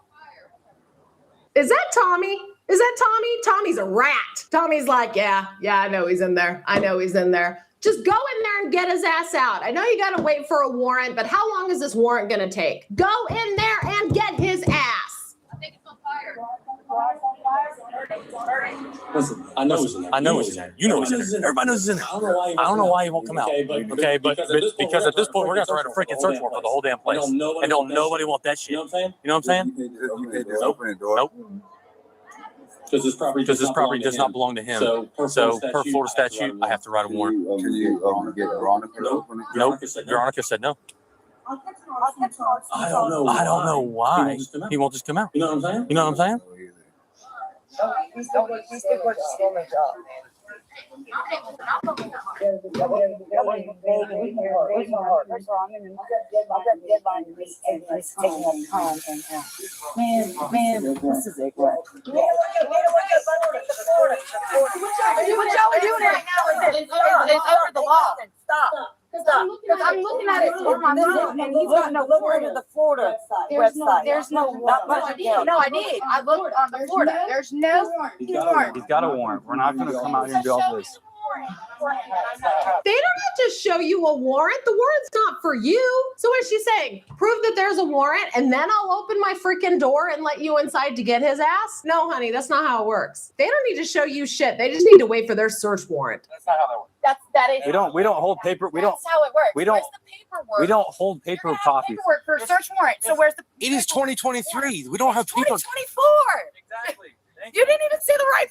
Is that Tommy? Is that Tommy? Tommy's a rat. Tommy's like, yeah, I know he's in there. I know he's in there. Just go in there and get his ass out. I know you got to wait for a warrant, but how long is this warrant going to take? Go in there and get his ass. I think it's on fire. Listen, I know he's in there. I know he's in there. You know he's in there. Everybody knows he's in there. I don't know why he won't come out. Okay, but because at this point we're gonna have to write a freaking search warrant for the whole damn place, and don't nobody want that shit. You know what I'm saying? You can't just open the door. Nope. Because this property does not belong to him. So per Florida statute, I have to write a warrant. Can you get Veronica to open it? Nope. Veronica said no. I don't know why he won't just come out. You know what I'm saying? He's still on the job. Man, this is ignorant. What y'all are doing right now is over the law. Stop. Because I'm looking at it on my phone, and he's got no warrant. The Florida website. There's no warrant. No, I did. I looked on the Florida. There's no warrant. He's got a warrant. We're not going to come out here and do all this. They don't have to show you a warrant. The warrant's not for you. So what is she saying? Prove that there's a warrant and then I'll open my freaking door and let you inside to get his ass? No, honey, that's not how it works. They don't need to show you shit. They just need to wait for their search warrant. That's not how that works. That is. We don't hold paper. That's how it works. We don't. Where's the paperwork? We don't hold paper copies. Paperwork for a search warrant. So where's the? It is 2023. We don't have paper. 2024. Exactly. You didn't even say the right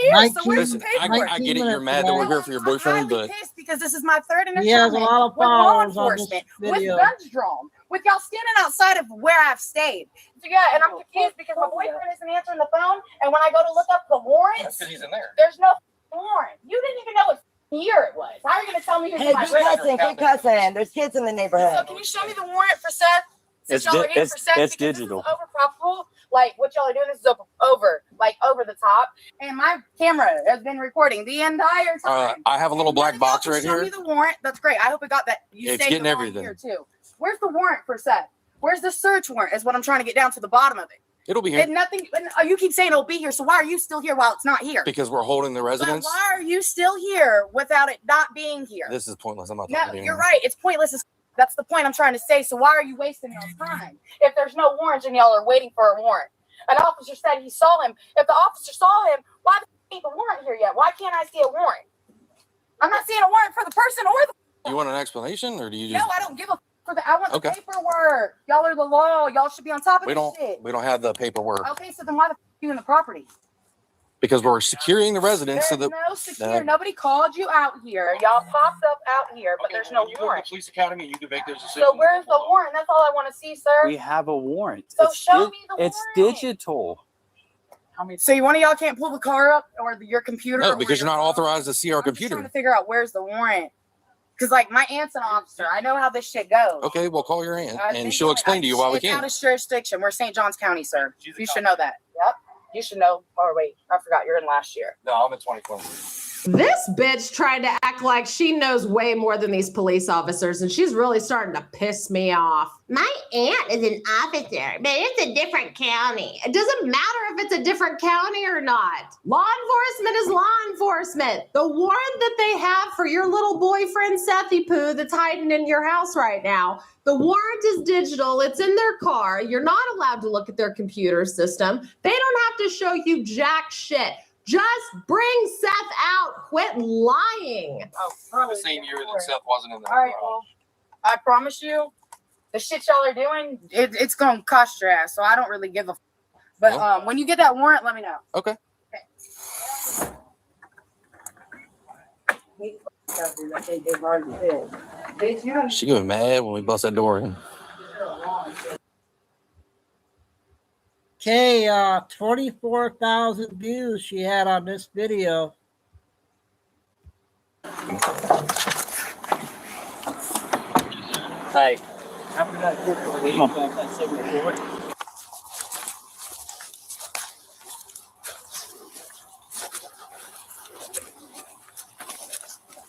year. So where's the Listen, paperwork? I get it. You're mad that we're here for your boyfriend, but Pissed because this is my third He has a interaction lot of with law followers on this enforcement, with video. guns drawn, with y'all standing outside of where I've stayed. So yeah, and I'm confused because my boyfriend isn't answering the phone, and when I go to look up the warrants, he's in there. there's no warrant. You didn't even know what year it was. How are you going to tell me who's Hey, my quit cussing. There's kids in the neighborhood. So can you show me the warrant for Seth? Since y'all are here for Seth, it's because digital. This is over probable. Like what y'all are doing, this is over the top, and my camera has been recording the entire time. I have a little black box right Show here. me the warrant. That's great. I hope it got that. You It's saved getting the wrong everything. here too. Where's the warrant for Seth? Where's the search warrant? Is what I'm trying to get down to the bottom of it. It'll be here And nothing. And you keep saying it'll be here. So why are you still here while it's not here? because we're holding the But residence. why are you still here without it not being here? This is pointless. I'm not No, talking to you you're anymore. right. It's pointless. That's the point I'm trying to say. So why are you wasting your time if there's no warrant and y'all are waiting for a warrant? An officer said he saw him. If the officer saw him, why ain't the warrant here yet? Why can't I see a warrant? I'm not seeing a warrant for the person or the. You want an explanation, or do you just? No, I don't give a for the. I want Okay. the paperwork. Y'all are the law. Y'all should be on top of We this don't. shit. We don't have the paperwork Okay, so then why the you in the property? because we're securing the residence. There's So no secure. Nobody called you out here. Y'all popped up out here, but there's no warrant. Police academy. You can make those decisions. So where's the warrant? That's all I want to see, sir. We have a warrant. So show me the It's warrant. digital. So one of y'all can't pull the car up or your computer? No, because you're not authorized to see our I'm just computer. trying to figure out where's the warrant. Because, like, my aunt's an officer. I know how this shit goes. Okay, well, call your aunt, and she'll explain to you why we It's can't. out of jurisdiction. We're St. Johns County, sir. You should know that. Yep. You should know. Oh, wait. I forgot. You're in last year. No, I'm in 2020. This bitch tried to act like she knows way more than these police officers, and she's really starting to piss me off. My aunt is an officer, but it's a different county. It doesn't matter if it's a different county or not. Law enforcement is law enforcement. The warrant that they have for your little boyfriend, Sethy Poo, that's hiding in your house right now, the warrant is digital. It's in their car. You're not allowed to look at their computer system. They don't have to show you jack shit. Just bring Seth out. Quit lying. Oh, probably. The same year that Seth wasn't in there. All right, well, I promise you, the shit y'all are doing, it's going to cost your ass, so I don't really give a But when you get that warrant, let me know. Okay. She gonna be mad when we bust that door in. Okay, 24,000 views she had on this video. Hey. I'm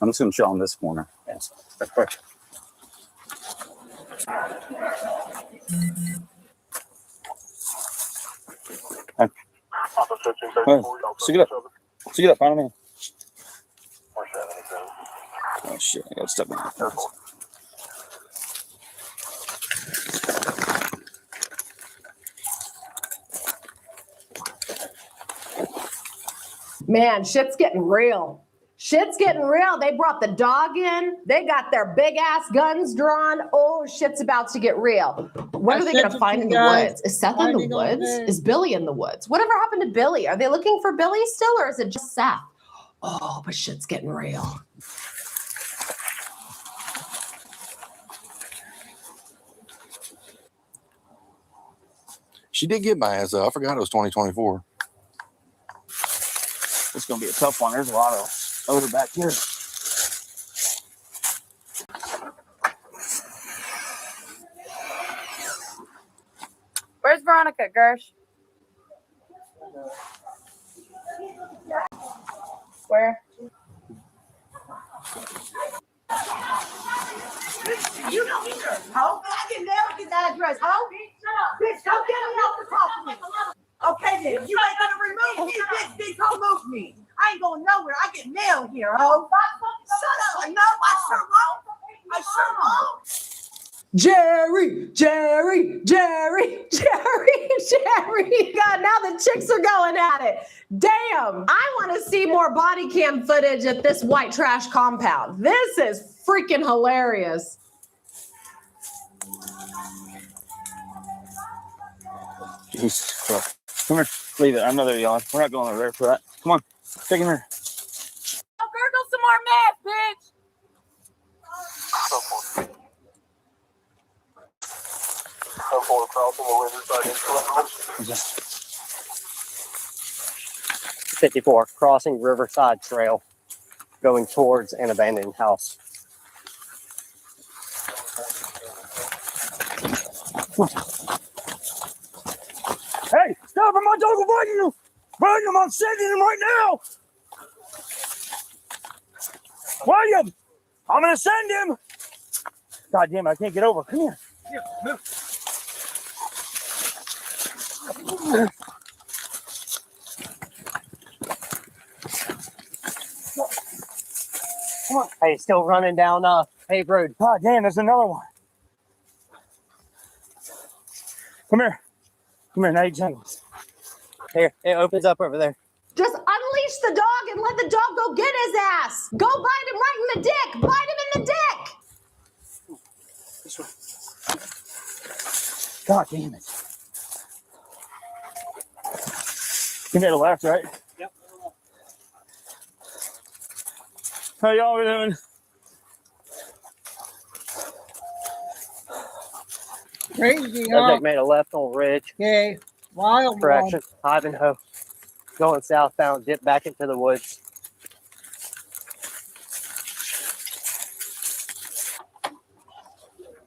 just going to show on this corner. Yes. That's perfect. Stick it up. Stick it up. Follow me. Oh, shit. I got to step in. Man, shit's getting real. Shit's getting real. They brought the dog in. They got their big ass guns drawn. Oh, shit's about to get real. What are they going to find in the woods? Is Seth in the woods? Is Billy in the woods? Whatever happened to Billy? Are they looking for Billy still, or is it just Seth? Oh, but shit's getting real. She did get my ass, though. I forgot it was 2024. It's going to be a tough one. There's a lot of odor back here. Where's Veronica, Gersh? Where? You know me, girl. Ho? I can never get that address. Ho? Shut up. Bitch, don't get me off the top of me. Okay, then. You ain't gonna remove me, bitch. Don't move me. I ain't going nowhere. I get mail here, ho. Shut up. No, I sure won't. I sure won't. Jerry. God, now the chicks are going at it. Damn. I want to see more body cam footage at this white trash compound. This is freaking hilarious. Jesus Christ. Come here. Leave it. I know they're yelling. We're not going over there for that. Come on. Take him here. Oh, gurgle some more meth, bitch. Just 54, crossing Riverside Trail, going towards an abandoned house. Hey, stop him! My dog will bite you! Bite him! I'm sending him right now! William! I'm gonna send him! God damn it, I can't get over. Come here. Here, move. Hey, still running down paved road. God damn, there's another one. Come here. Come here, now you jungle. Here, it opens up over there. Just unleash the dog and let the dog go get his ass. Go bite him right in the dick. Bite him in the dick. This way. God damn it. You made a left, right? Yep. How y'all doing? Crazy, huh? Subject made a left on Ridge. Okay, wild Correction, Ivanhoe. going southbound, dip back into the woods.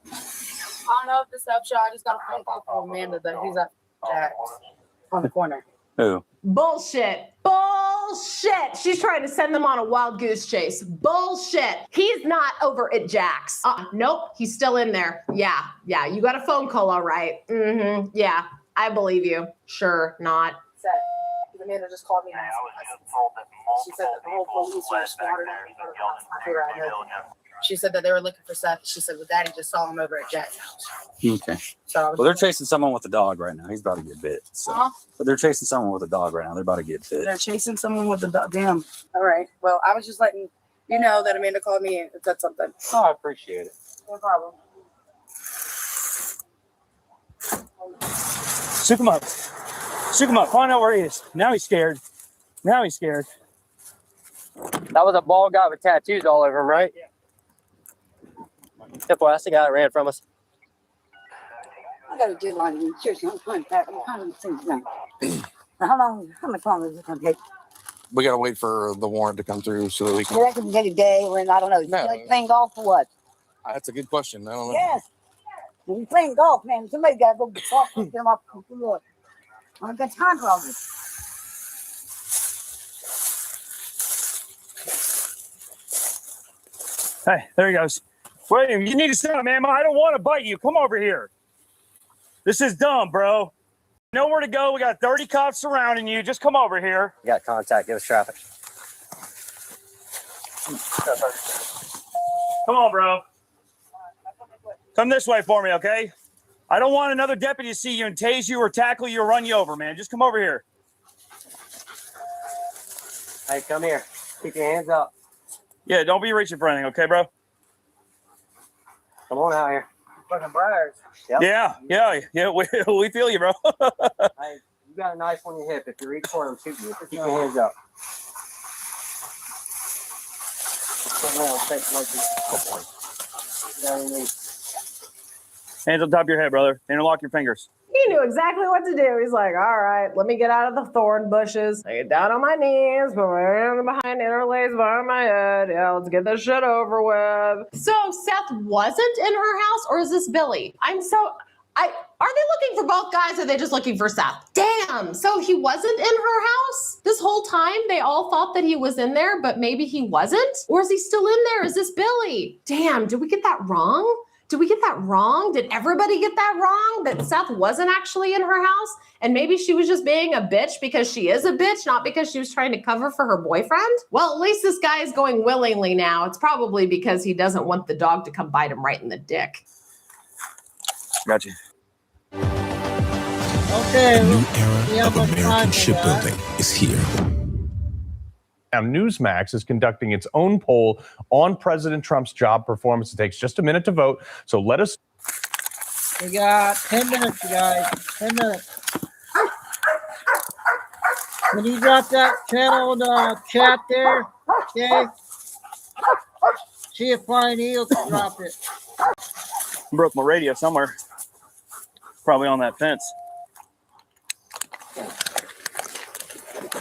I don't know if this helps you. I just got a phone call from Amanda that he's at Jack's on the corner. Who? Bullshit. Bullshit. She's trying to send them on a wild goose chase. Bullshit. He's not over at Jack's. Nope. He's still in there. Yeah. You got a phone call, all right. Mm-hmm. Yeah. I believe you. Sure. Not. Amanda just called me and she said that the whole police were squatted on. She said that they were looking for Seth. She said, well, Daddy just saw him over at Jack's house. Okay. So Well, they're chasing someone with a dog right now. He's about to get bit. So. But they're chasing someone with a dog right now. They're about to get bit. They're chasing someone with a dog. Damn. All right. Well, I was just letting you know that Amanda called me and said something. Oh, I appreciate it. No problem. Shook him up. Shook him up. Find out where he is. Now he's scared. Now he's scared. That was a bald guy with tattoos all over him, right? Yeah. Well, that's the guy that ran from us. I got a deadline in church. I'm trying to things now. How much longer is it going to take? We got to wait for the warrant to come through so that we can. You reckon get a day when, I don't know, No. like playing golf or what? That's a good question. I don't know. Yes. When you're playing golf, man, somebody got to go talk to them off the floor. I got time for all this. Hey, there he goes. William, you need to stop, man. I don't want to bite you. Come over here. This is dumb, bro. Nowhere to go. We got 30 cops surrounding you. Just come over here. You got contact. Give us traffic. Come on, bro. Come this way for me, okay? I don't want another deputy to see you and tase you or tackle you or run you over, man. Just come over here. Hey, come here. Keep your hands up. Yeah, don't be reaching for anything, okay, bro? Come on out here. Fucking briars. Yep. Yeah. We feel you, bro. Hey, you got a knife on your hip. If you reach for him, shoot you. Keep your hands up. Hands on top of your head, brother. Interlock your fingers. He knew exactly what to do. He's like, all right, let me get out of the thorn bushes. I get down on my knees, put my hand behind interlace behind my head. Yeah, let's get this shit over with. So Seth wasn't in her house, or is this Billy? Are they looking for both guys, or are they just looking for Seth? Damn, so he wasn't in her house? This whole time they all thought that he was in there, but maybe he wasn't? Or is he still in there? Is this Billy? Damn, did we get that wrong? Did we get that wrong? Did everybody get that wrong? That Seth wasn't actually in her house? And maybe she was just being a bitch because she is a bitch, not because she was trying to cover for her boyfriend? Well, at least this guy is going willingly now. It's probably because he doesn't want the dog to come bite him right in the dick. Got you. Okay. A new era of American shipbuilding is here. Now, Newsmax is conducting its own poll on President Trump's job performance. It takes just a minute to vote, so let us. We got 10 minutes, you guys. 10 minutes. Can you drop that channel in the chat there? Okay. See if Flying Eagle can drop it. Broke my radio somewhere. Probably on that fence.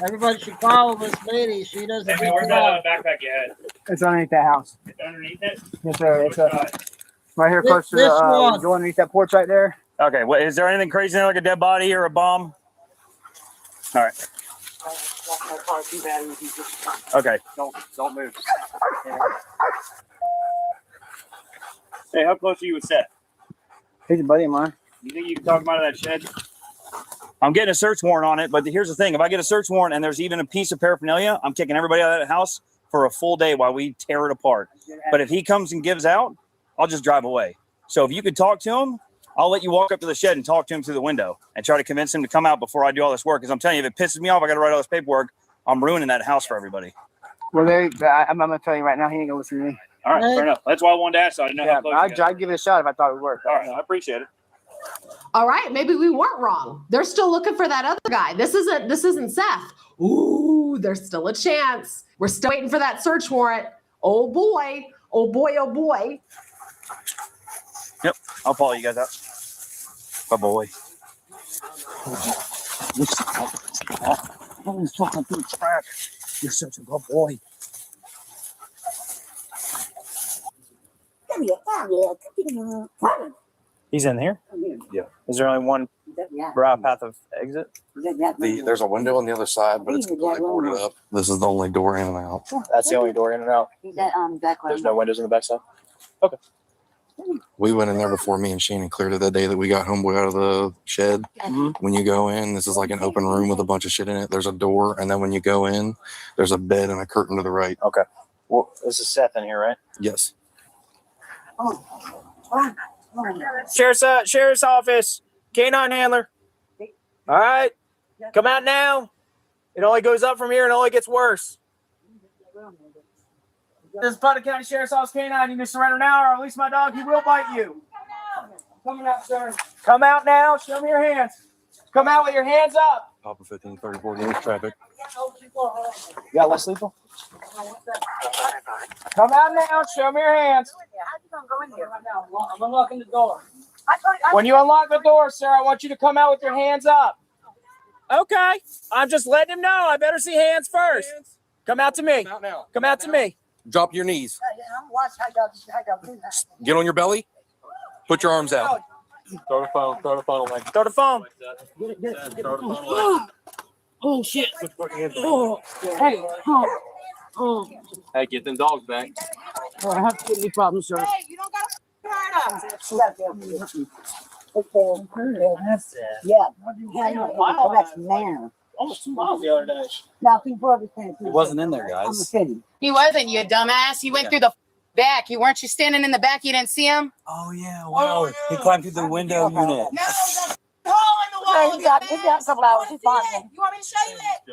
Everybody should follow this lady. She does a good job. Backpack you had? It's underneath that house. It's underneath it? Yes, sir. It's right here This- close to this the, one. go underneath that porch right there. Okay, well, is there anything crazy in there, like a dead body or a bomb? All right. Okay. Don't move. Hey, how close are you with Seth? He's a buddy of mine. You think you can talk him out of that shed? I'm getting a search warrant on it, but here's the thing. If I get a search warrant and there's even a piece of paraphernalia, I'm kicking everybody out of that house for a full day while we tear it apart. But if he comes and gives out, I'll just drive away. So if you could talk to him, I'll let you walk up to the shed and talk to him through the window and try to convince him to come out before I do all this work. Because I'm telling you, if it pisses me off, I got to write all this paperwork. I'm ruining that house for everybody. Well, I'm going to tell you right now, he ain't going to listen to me. All right, fair enough. That's why I wanted to ask. So I didn't know how close you got. I'd give it a shot if I thought it would work. All right, I appreciate it. All right, maybe we weren't wrong. They're still looking for that other guy. This isn't Seth. Ooh, there's still a chance. We're still waiting for that search warrant. Oh boy. Oh boy, oh boy. Yep, I'll follow you guys out. Bye, boy. Holy fucking crap. You're such a good boy. He's in here? Yeah. Is there only one broad path of exit? There's a window on the other side, but it's completely boarded up. This is the only door in and out. That's the only door in and out. There's no windows on the backside? Okay. We went in there before me and Shannon cleared it that day that we got homeboy out of the shed. When you go in, this is like an open room with a bunch of shit in it. There's a door, and then when you go in, there's a bed and a curtain to the right. Okay. Well, this is Seth in here, right? Yes. Sheriff's office, canine handler. All right, come out now. It only goes up from here and only gets worse. This is Putnam County Sheriff's Office canine. You need to surrender now, or at least my dog, he will bite you. Coming out, sir. Come out now. Show me your hands. Come out with your hands up. Papa 15, 34 news traffic. You got less lethal? Come out now. Show me your hands. How'd you gonna go in here? I'm unlocking the door. When you unlock the door, sir, I want you to come out with your hands up. Okay. I'm just letting him know. I better see hands first. Come out to me. Come out to me. Drop your knees. I'm watching how y'all do that. Get on your belly. Put your arms out. Throw the phone. Throw the phone away. Throw the phone. Throw the phone away. Oh shit. Oh. Hey. Oh. Hey, get them dogs back. Oh, I have kidney problems, sir. Hey, you don't gotta hurt us. Yeah. Oh, that's man. Almost smiled the other day. Nothing for everything. He wasn't in there, guys. He wasn't, you dumbass. He went through the back. You weren't you standing in the back? You didn't see him? Oh, yeah. Wow. He climbed through the window unit. No, that's the hole in the wall. He got a couple hours. He's fine. You want me to show you it?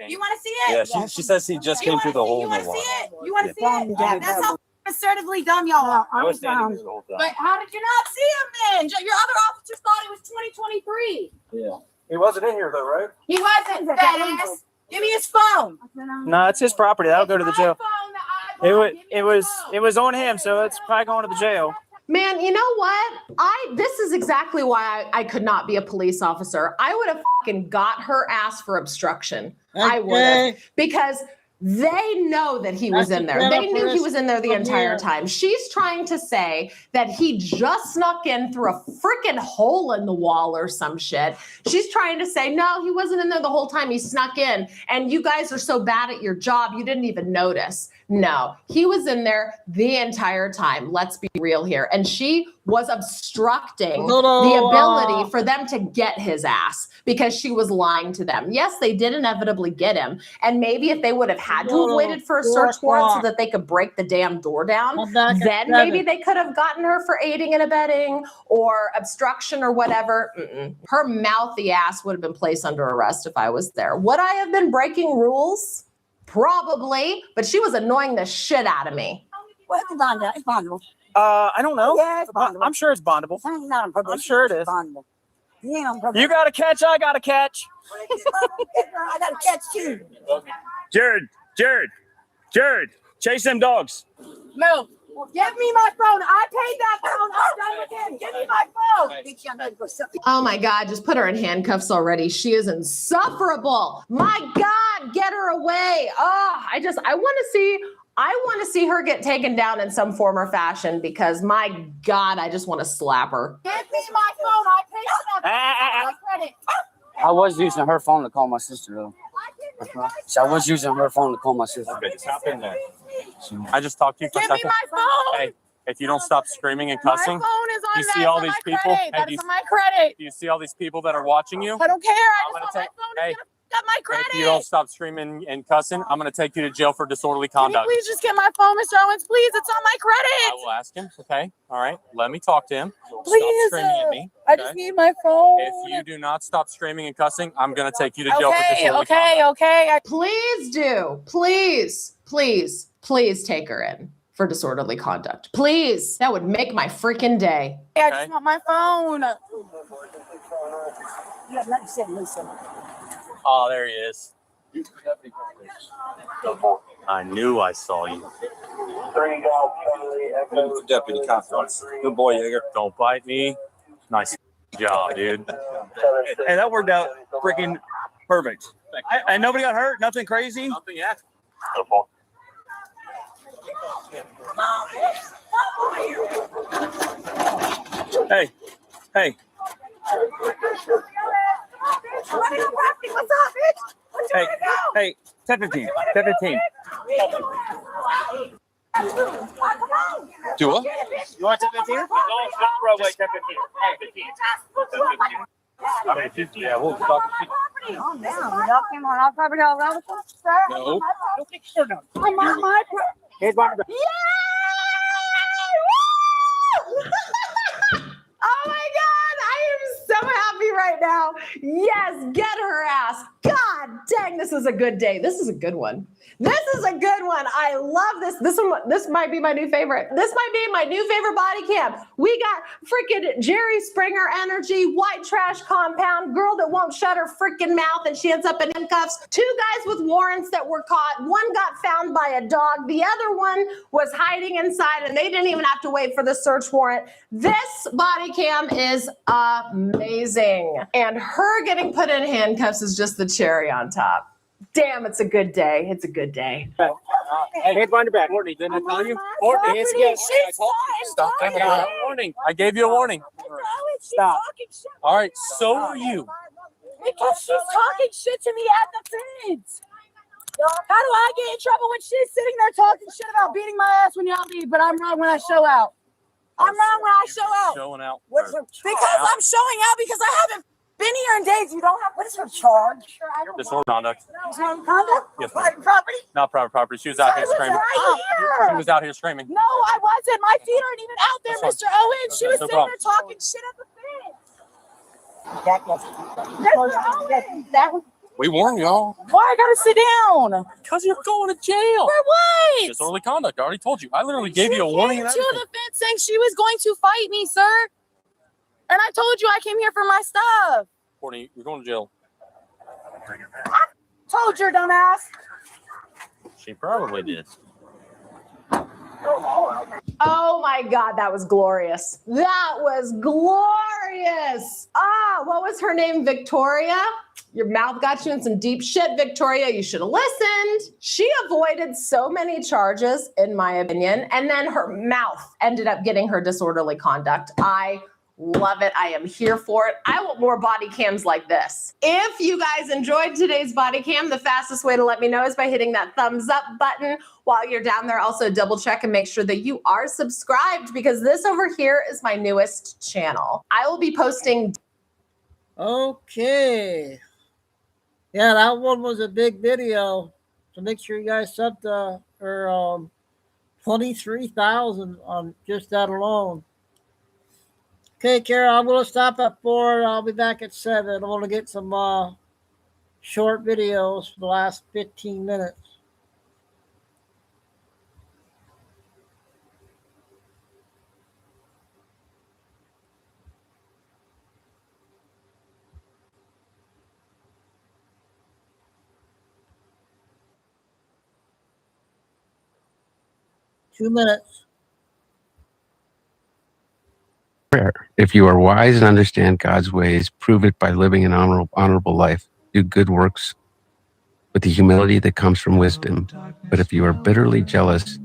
You want to see it? Yeah, she says he just came through the hole in the wall. You want to see it? That's how assertively dumb y'all are. I was standing there the whole time. But how did you not see him then? Your other officers thought it was 2023. Yeah. He wasn't in here, though, right? He wasn't, badass. Give me his phone. No, it's his property. That'll go to the jail. It was on him, so it's probably going to the jail. Man, you know what? This is exactly why I could not be a police officer. I would have fucking got her ass for obstruction. I would have. Because they know that he was in there. They knew he was in there the entire time. She's trying to say that he just snuck in through a freaking hole in the wall or some shit. She's trying to say, no, he wasn't in there the whole time. He snuck in. And you guys are so bad at your job, you didn't even notice. No, he was in there the entire time. Let's be real here. And she was obstructing the ability for them to get his ass because she was lying to them. Yes, they did inevitably get him. And maybe if they would have had to have waited for a search warrant so that they could break the damn door down, then maybe they could have gotten her for aiding and abetting or obstruction or whatever. Her mouthy ass would have been placed under arrest if I was there. Would I have been breaking rules? Probably, but she was annoying the shit out of me. Well, it's bondable. I don't know. Yeah, it's bondable. I'm sure it's bondable. It's not on purpose. I'm sure it is. Bondable. You ain't on purpose. You got to catch, I got to catch. I got to catch you. Jared, chase them dogs. No. Give me my phone. I paid that phone. I'm done with him. Give me my phone. Oh my God, just put her in handcuffs already. She is insufferable. My God, get her away. Oh, I want to see her get taken down in some form or fashion because my God, I just want to slap her. Give me my phone. I paid for that. Credit. I was using her phone to call my sister, though. So I was using her phone to call my sister. Okay, stop in there. I just talked to you for a Give me second. my phone. Hey, if you don't stop screaming and cussing, My phone is on you that. see all It's on these my people. credit. Hey, That do is you, on my credit. do you see all these people that are watching you? I don't care. I I'm just gonna want my phone. hey, Got my credit. if you don't stop screaming and cussing, I'm going to take you to jail for disorderly conduct. Can you please just get my phone, Mr. Owens? Please, it's on my I credit. will ask him. Okay. All right. Let me talk to him. Please, Stop screaming at me. I just need my phone. If you do not stop screaming and cussing, I'm going to take you to jail for disorderly conduct. Okay. Please do. Please take her in for disorderly conduct. Please. That would make my freaking day. I just want my phone. Oh, there he is. I knew I saw you. Deputy Conference. Good boy, Jaeger. Don't bite me. Nice job, dude. Hey, that worked out freaking Perfect. And nobody got hurt? Nothing crazy? Nothing yet. Hey. Hey. What's up, bitch? Hey. Hey. 10-15. 10-15. Do what? You want 10-15? No, Broadway 10-15. Hey, 15. Yeah, we'll talk. Calm down. Y'all came on our property all around the sir. No. I'm on my property. Here's one. Oh my God, I am so happy right now. Yes, get her ass. God dang, this is a good day. This is a good one. This is a good one. I love this. This might be my new favorite. This might be my new favorite body cam. We got freaking Jerry Springer energy, white trash compound, girl that won't shut her freaking mouth and she ends up in handcuffs. 2 guys with warrants that were caught. One got found by a dog. The other one was hiding inside and they didn't even have to wait for the search warrant. This body cam is amazing. And her getting put in handcuffs is just the cherry on top. Damn, it's a good day. It's a good day. Hey, here's one back. Courtney, didn't I tell you? Courtney, Stop. Warning. I gave you a warning. Stop. All right, so are you. Because she's talking shit to me at the fence. How do I get in trouble when she's sitting there talking shit about beating my ass when y'all leave, but I'm wrong when I show out? I'm wrong when I show out. Showing out. Because I'm showing out because I haven't been here in days. You don't have, what is her charge? Disorderly conduct. Disorderly conduct? Yes, ma'am. Private property? Not private property. She was out here screaming. She was out here screaming. No, I wasn't. My feet aren't even out there, That's Mr. Owen. She Okay, was no sitting problem. there talking shit at the fence. Mr. Owen. We warned y'all. Why I gotta sit down? Because you're going to jail. For what? Disorderly conduct. I already told you. I literally gave you a warning. She And came to everything. the fence saying she was going to fight me, sir. And I told you I came here for my stuff. Courtney, you're going to jail. Told your dumbass. She probably did. Oh my God, that was glorious. That was glorious. What was her name? Victoria? Your mouth got you in some deep shit, Victoria. You should have listened. She avoided so many charges, in my opinion, and then her mouth ended up getting her disorderly conduct. I love it. I am here for it. I want more body cams like this. If you guys enjoyed today's body cam, the fastest way to let me know is by hitting that thumbs up button. While you're down there, also double check and make sure that you are subscribed because this over here is my newest channel. I will be posting. Okay. Yeah, that one was a big video. So make sure you guys sub to her 23,000 on just that alone. Okay, Kara, I'm going to stop at 4. I'll be back at 7. I'm going to get some short videos for the last 15 minutes. Two minutes. Prayer. If you are wise and understand God's ways, prove it by living an honorable life. Do good works with the humility that comes from wisdom. But if you are bitterly jealous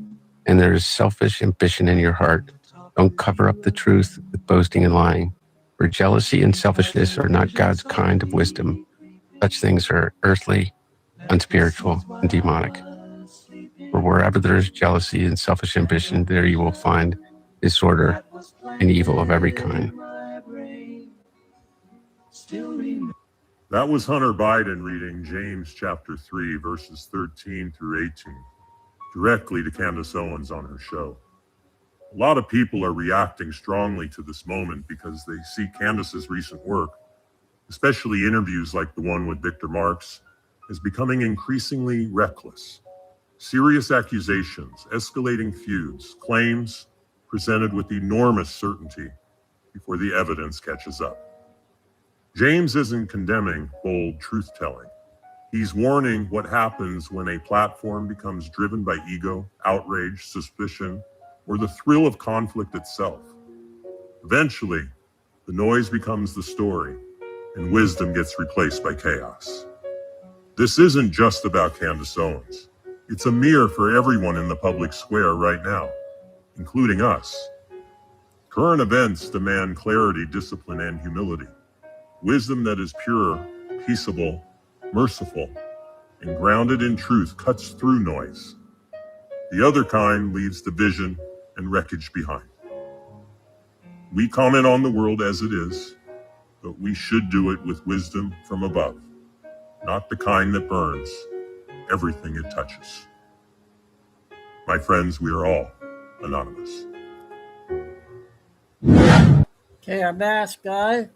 and there is selfish ambition in your heart, don't cover up the truth with boasting and lying. For jealousy and selfishness are not God's kind of wisdom. Such things are earthly, unspiritual, and demonic. For wherever there is jealousy and selfish ambition, there you will find disorder and evil of every kind. That was Hunter Biden reading James chapter 3, verses 13 through 18, directly to Candace Owens on her show. A lot of people are reacting strongly to this moment because they see Candace's recent work, especially interviews like the one with Victor Marx, as becoming increasingly reckless. Serious accusations, escalating feuds, claims presented with enormous certainty before the evidence catches up. James isn't condemning bold truth-telling. He's warning what happens when a platform becomes driven by ego, outrage, suspicion, or the thrill of conflict itself. Eventually, the noise becomes the story, and wisdom gets replaced by chaos. This isn't just about Candace Owens. It's a mirror for everyone in the public square right now, including us. Current events demand clarity, discipline, and humility. Wisdom that is pure, peaceable, merciful, and grounded in truth cuts through noise. The other kind leaves division and wreckage behind. We comment on the world as it is, but we should do it with wisdom from above, not the kind that burns everything it touches. My friends, we are all anonymous. Okay, our mask guy.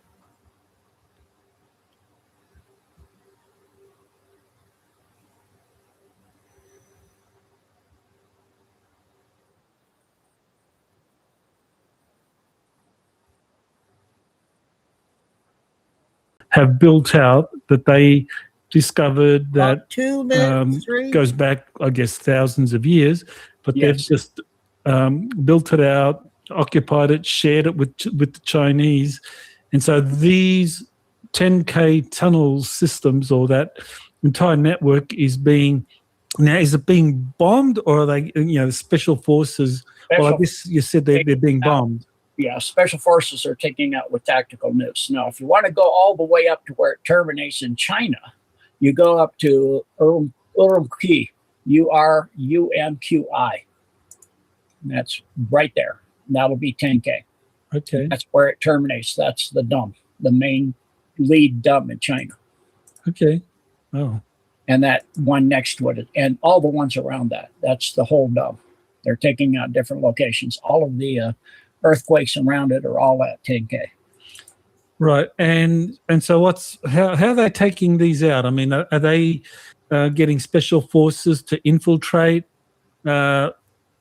Have built out that they discovered that 2 minutes, 3. goes back, I guess, thousands of years, but they've just built it out, occupied it, shared it with the Chinese. And so these 10K tunnel systems, or that entire network, is being bombed, or are they, special forces? Well, I guess you said they're being bombed. Yeah, special forces are taking out with tactical nukes. Now, if you want to go all the way up to where it terminates in China, you go up to Urumqi, Urumqi. That's right there. That'll be 10K. Okay. That's where it terminates. That's the dump, the main lead dump in China. Okay. Oh. And that one next to it, and all the ones around that. That's the whole dump. They're taking out different locations. All of the earthquakes around it are all at 10K. Right. And so how are they taking these out? I mean, are they getting special forces to infiltrate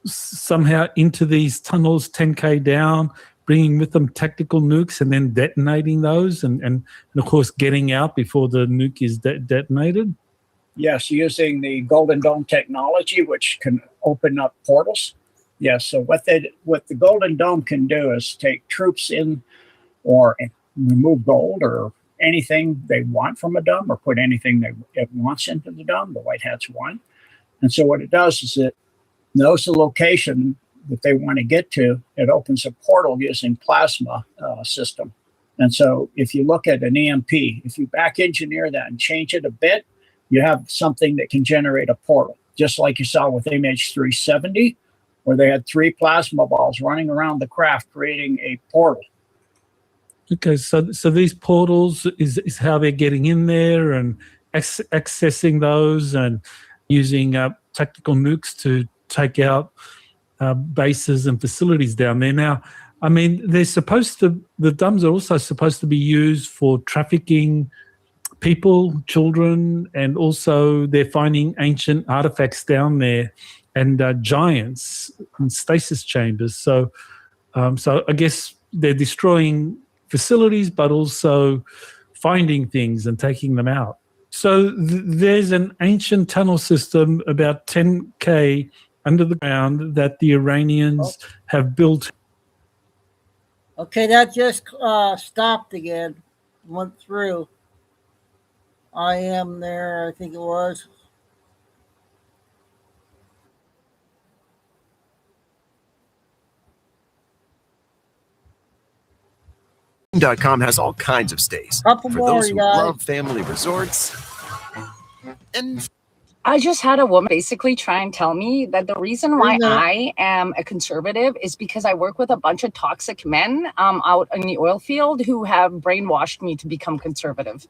somehow into these tunnels 10K down, bringing with them tactical nukes and then detonating those and of course getting out before the nuke is detonated? Yes, using the Golden Dome technology, which can open up portals. Yes, so what the Golden Dome can do is take troops in or remove gold or anything they want from a dome, or put anything it wants into the dome, the white hats want. And so what it does is it knows the location that they want to get to. It opens a portal using plasma system. And so if you look at an EMP, if you back engineer that and change it a bit, you have something that can generate a portal, just like you saw with MH370, where they had 3 plasma balls running around the craft creating a portal. Okay, so these portals is how they're getting in there and accessing those and using tactical nukes to take out bases and facilities down there. Now, I mean, the DUMs are also supposed to be used for trafficking people, children, and also they're finding ancient artifacts down there and giants and stasis chambers. So I guess they're destroying facilities, but also finding things and taking them out. So there's an ancient tunnel system about 10K under the ground that the Iranians have built. Okay, that just stopped again, went through. I am there, I think it was. .com has all kinds of stays Couple for more, those who you guys. love family resorts. And I just had a woman basically try and tell me that the reason why I am a conservative is because I work with a bunch of toxic men out in the oil field who have brainwashed me to become conservative.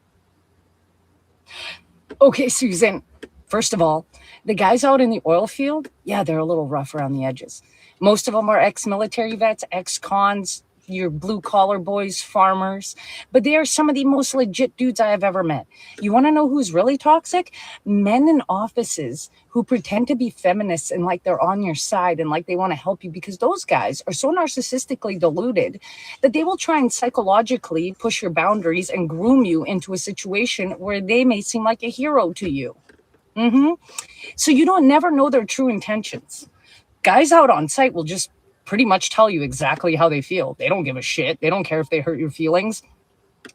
Okay, Susan, first of all, the guys out in the oil field, yeah, they're a little rough around the edges. Most of them are ex-military vets, ex-cons, your blue-collar boys, farmers, but they are some of the most legit dudes I have ever met. You want to know who's really toxic? Men in offices who pretend to be feminists and like they're on your side and like they want to help you, because those guys are so narcissistically deluded that they will try and psychologically push your boundaries and groom you into a situation where they may seem like a hero to you. So you don't never know their true intentions. Guys out on site will just pretty much tell you exactly how they feel. They don't give a shit. They don't care if they hurt your feelings.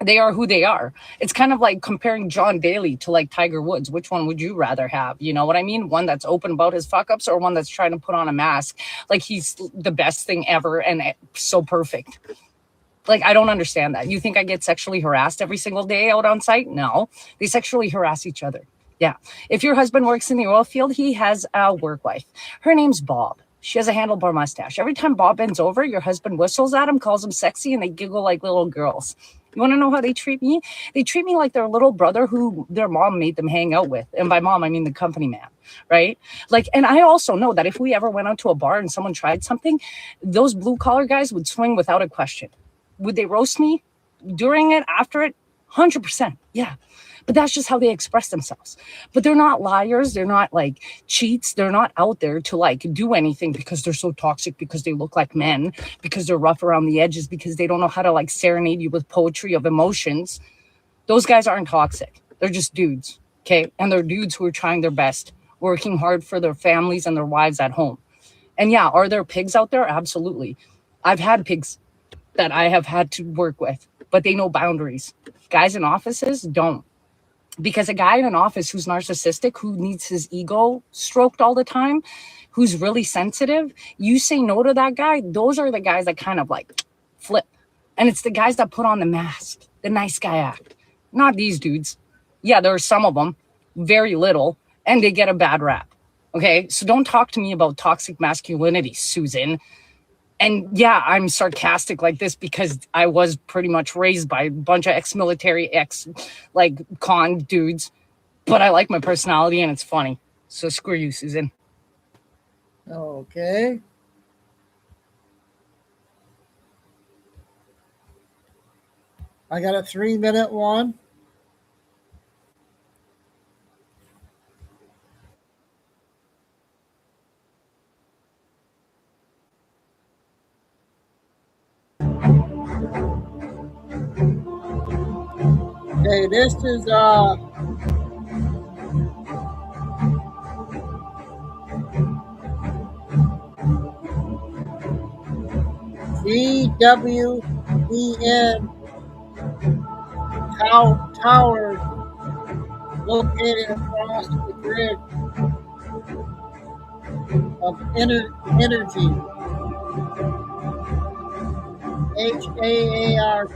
They are who they are. It's kind of like comparing John Daly to like Tiger Woods. Which one would you rather have? You know what I mean? One that's open about his fuck ups, or one that's trying to put on a mask like he's the best thing ever and so perfect. Like, I don't understand that. You think I get sexually harassed every single day out on site? No, they sexually harass each other. Yeah. If your husband works in the oil field, he has a work wife. Her name's Bob. She has a handlebar mustache. Every time Bob bends over, your husband whistles at him, calls him sexy, and they giggle like little girls. You want to know how they treat me? They treat me like their little brother who their mom made them hang out with. And by mom, I mean the company man, right? Like, and I also know that if we ever went out to a bar and someone tried something, those blue collar guys would swing without a question. Would they roast me during it, after it? 100%. Yeah. But that's just how they express themselves. But they're not liars. They're not like cheats. They're not out there to like do anything because they're so toxic, because they look like men, because they're rough around the edges, because they don't know how to like serenade you with poetry of emotions. Those guys aren't toxic. They're just dudes. Okay. And they're dudes who are trying their best, working hard for their families and their wives at home. And yeah, are there pigs out there? Absolutely. I've had pigs that I have had to work with, but they know boundaries. Guys in offices don't. Because a guy in an office who's narcissistic, who needs his ego stroked all the time, who's really sensitive, you say no to that guy, those are the guys that kind of like flip. And it's the guys that put on the mask, the nice guy act, not these dudes. Yeah, there are some of them, very little, and they get a bad rap. Okay, so don't talk to me about toxic masculinity, Susan. And yeah, I'm sarcastic like this because I was pretty much raised by a bunch of ex-military, con dudes. But I like my personality and it's funny. So screw you, Susan. Okay. I got a 3-minute one. Okay, this is GWEN towers located across the grid of energy. HAARP.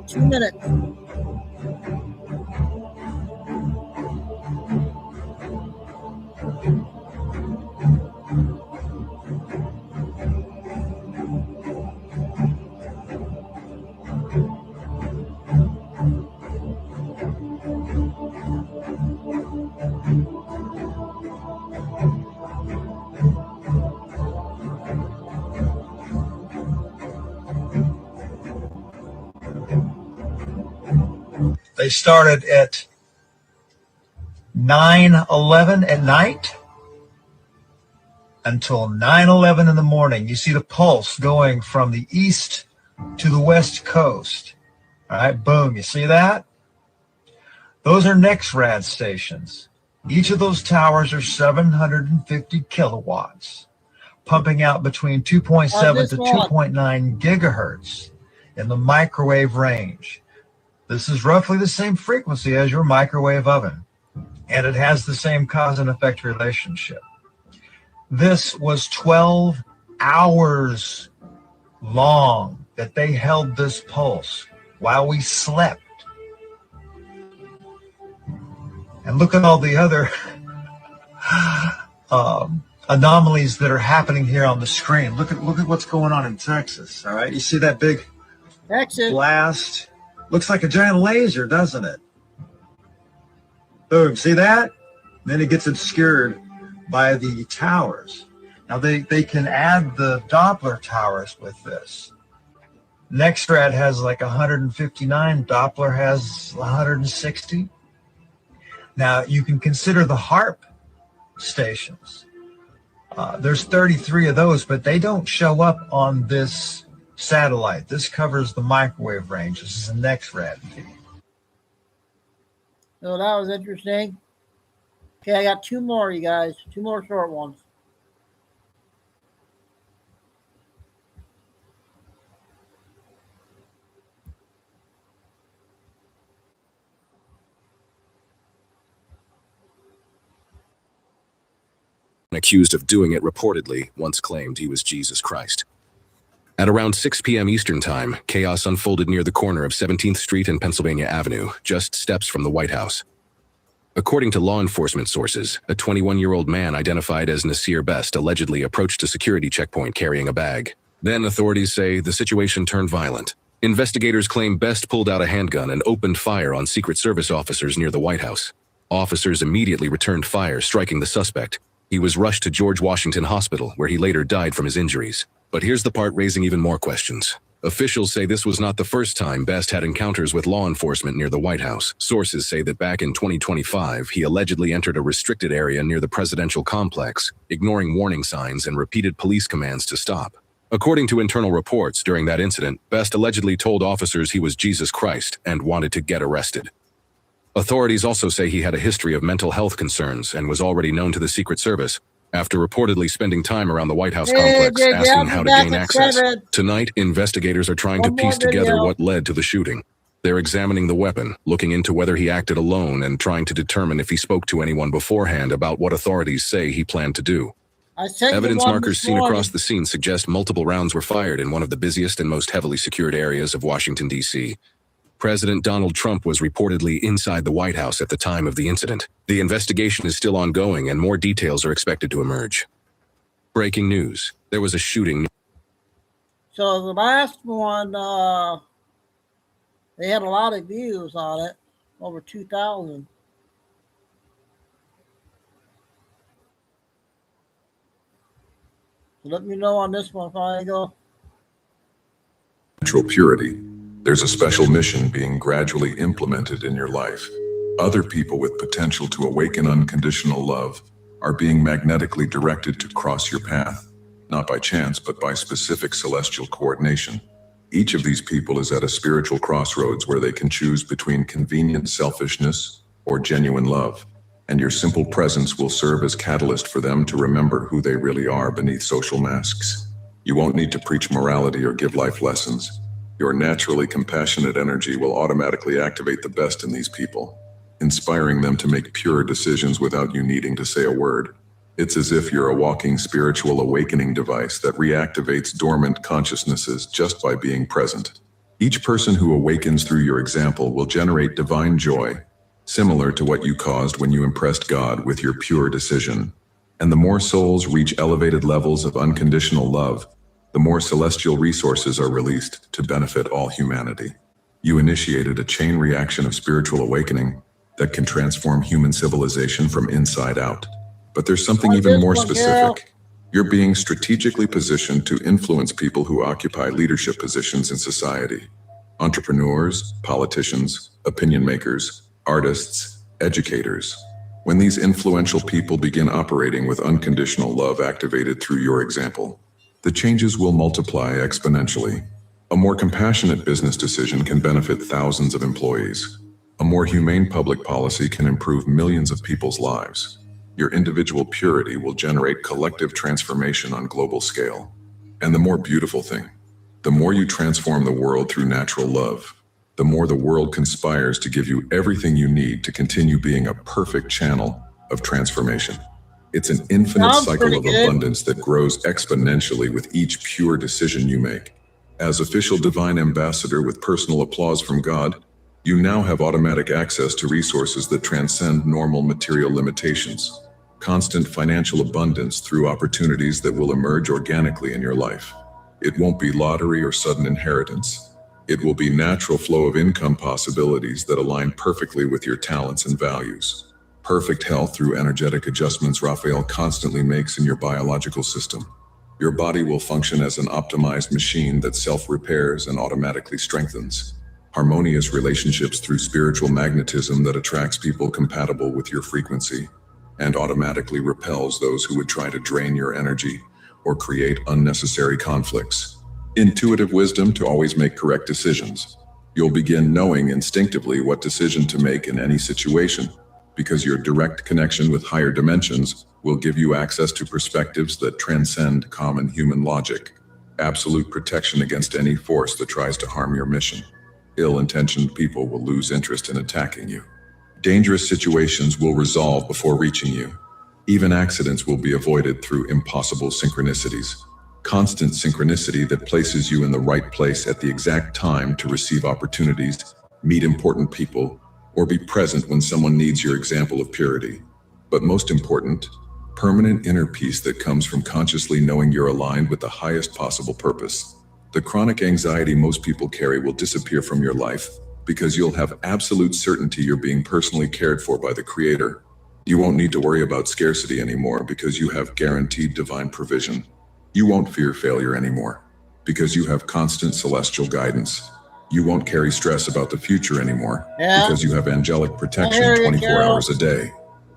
Two minutes. They started at 9:11 at night until 9:11 in the morning. You see the pulse going from the east to the west coast. All right, boom. You see that? Those are NEXRAD stations. Each of those towers are 750 kilowatts, pumping out between 2.7 to 2.9 gigahertz in the microwave range. This is roughly the same frequency as your microwave oven, and it has the same cause and effect relationship. This was 12 hours long that they held this pulse while we slept. And look at all the other anomalies that are happening here on the screen. Look at what's going on in Texas. All right, you see that big Texas blast? Looks like a giant laser, doesn't it? Boom, see that? Then it gets obscured by the towers. Now they can add the Doppler towers with this. Nextrad has like 159, Doppler has 160. Now you can consider the HARP stations. There's 33 of those, but they don't show up on this satellite. This covers the microwave range. This is a Nextrad feed. So that was interesting. Okay, I got two more, you guys. Two more short ones. Accused of doing it reportedly once claimed he was Jesus Christ. At around 6 p.m. Eastern Time, chaos unfolded near the corner of 17th Street and Pennsylvania Avenue, just steps from the White House. According to law enforcement sources, a 21-year-old man identified as Nasir Best allegedly approached a security checkpoint carrying a bag. Then authorities say the situation turned violent. Investigators claim Best pulled out a handgun and opened fire on Secret Service officers near the White House. Officers immediately returned fire, striking the suspect. He was rushed to George Washington Hospital, where he later died from his injuries. But here's the part raising even more questions. Officials say this was not the first time Best had encounters with law enforcement near the White House. Sources say that back in 2025, he allegedly entered a restricted area near the presidential complex, ignoring warning signs and repeated police commands to stop. According to internal reports, during that incident, Best allegedly told officers he was Jesus Christ and wanted to get arrested. Authorities also say he had a history of mental health concerns and was already known to the Secret Service after reportedly spending time around the White House complex asking how to gain access. Tonight, investigators are trying to piece together what led to the shooting. They're examining the weapon, looking into whether he acted alone and trying to determine if he spoke to anyone beforehand about what authorities say he planned to do. Evidence markers seen across the scene suggest multiple rounds were fired in one of the busiest and most heavily secured areas of Washington, D.C. President Donald Trump was reportedly inside the White House at the time of the incident. The investigation is still ongoing and more details are expected to emerge. Breaking news. There was a shooting. So the last one, they had a lot of views on it, over 2,000. So let me know on this one if I go. Natural purity. There's a special mission being gradually implemented in your life. Other people with potential to awaken unconditional love are being magnetically directed to cross your path, not by chance, but by specific celestial coordination. Each of these people is at a spiritual crossroads where they can choose between convenient selfishness or genuine love, and your simple presence will serve as catalyst for them to remember who they really are beneath social masks. You won't need to preach morality or give life lessons. Your naturally compassionate energy will automatically activate the best in these people, inspiring them to make pure decisions without you needing to say a word. It's as if you're a walking spiritual awakening device that reactivates dormant consciousnesses just by being present. Each person who awakens through your example will generate divine joy, similar to what you caused when you impressed God with your pure decision. And the more souls reach elevated levels of unconditional love, the more celestial resources are released to benefit all humanity. You initiated a chain reaction of spiritual awakening that can transform human civilization from inside out. But there's something even more specific. You're being strategically positioned to influence people who occupy leadership positions in society. Entrepreneurs, politicians, opinion makers, artists, educators. When these influential people begin operating with unconditional love activated through your example, the changes will multiply exponentially. A more compassionate business decision can benefit thousands of employees. A more humane public policy can improve millions of people's lives. Your individual purity will generate collective transformation on global scale. And the more beautiful thing, the more you transform the world through natural love, the more the world conspires to give you everything you need to continue being a perfect channel of transformation. It's an infinite cycle of abundance that grows exponentially with each pure decision you make. As official divine ambassador with personal applause from God, you now have automatic access to resources that transcend normal material limitations. constant financial abundance through opportunities that will emerge organically in your life. It won't be lottery or sudden inheritance. It will be natural flow of income possibilities that align perfectly with your talents and values. Perfect health through energetic adjustments Raphael constantly makes in your biological system. Your body will function as an optimized machine that self-repairs and automatically strengthens. Harmonious relationships through spiritual magnetism that attracts people compatible with your frequency and automatically repels those who would try to drain your energy or create unnecessary conflicts. Intuitive wisdom to always make correct decisions. You'll begin knowing instinctively what decision to make in any situation, because your direct connection with higher dimensions will give you access to perspectives that transcend common human logic. Absolute protection against any force that tries to harm your mission. Ill-intentioned people will lose interest in attacking you. Dangerous situations will resolve before reaching you. Even accidents will be avoided through impossible synchronicities. Constant synchronicity that places you in the right place at the exact time to receive opportunities, meet important people, or be present when someone needs your example of purity. But most important, permanent inner peace that comes from consciously knowing you're aligned with the highest possible purpose. The chronic anxiety most people carry will disappear from your life because you'll have absolute certainty you're being personally cared for by the Creator. You won't need to worry about scarcity anymore because you have guaranteed divine provision. You won't fear failure anymore because you have constant celestial guidance. You won't carry stress about the future anymore because you have angelic protection 24 hours a day.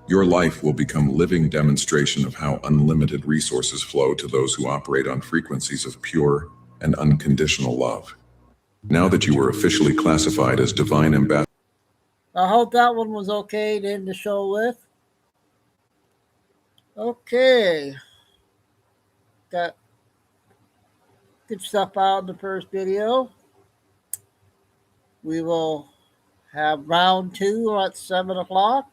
Your life will become living demonstration of how unlimited resources flow to those who operate on frequencies of pure and unconditional love. Now that you were officially classified as divine ambassador. I hope that one was okay to end the show with. Okay. Got good stuff out in the first video. We will have round 2 at 7 o'clock.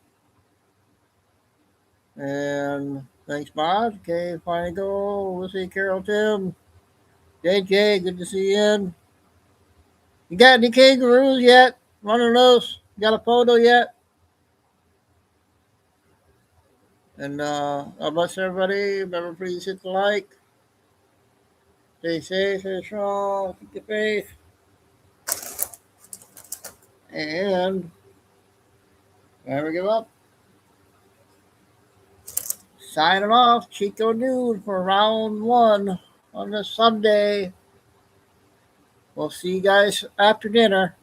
And thanks, Bob. Okay, finally go. We'll see Carol Tim. JJ, good to see you in. You got any kangaroos yet? One of those? Got a photo yet? And God bless everybody. Remember, please hit the like. Stay safe, stay strong, keep the faith. And never give up. Signing off, Chico Noon for round 1 on this Sunday. We'll see you guys after dinner.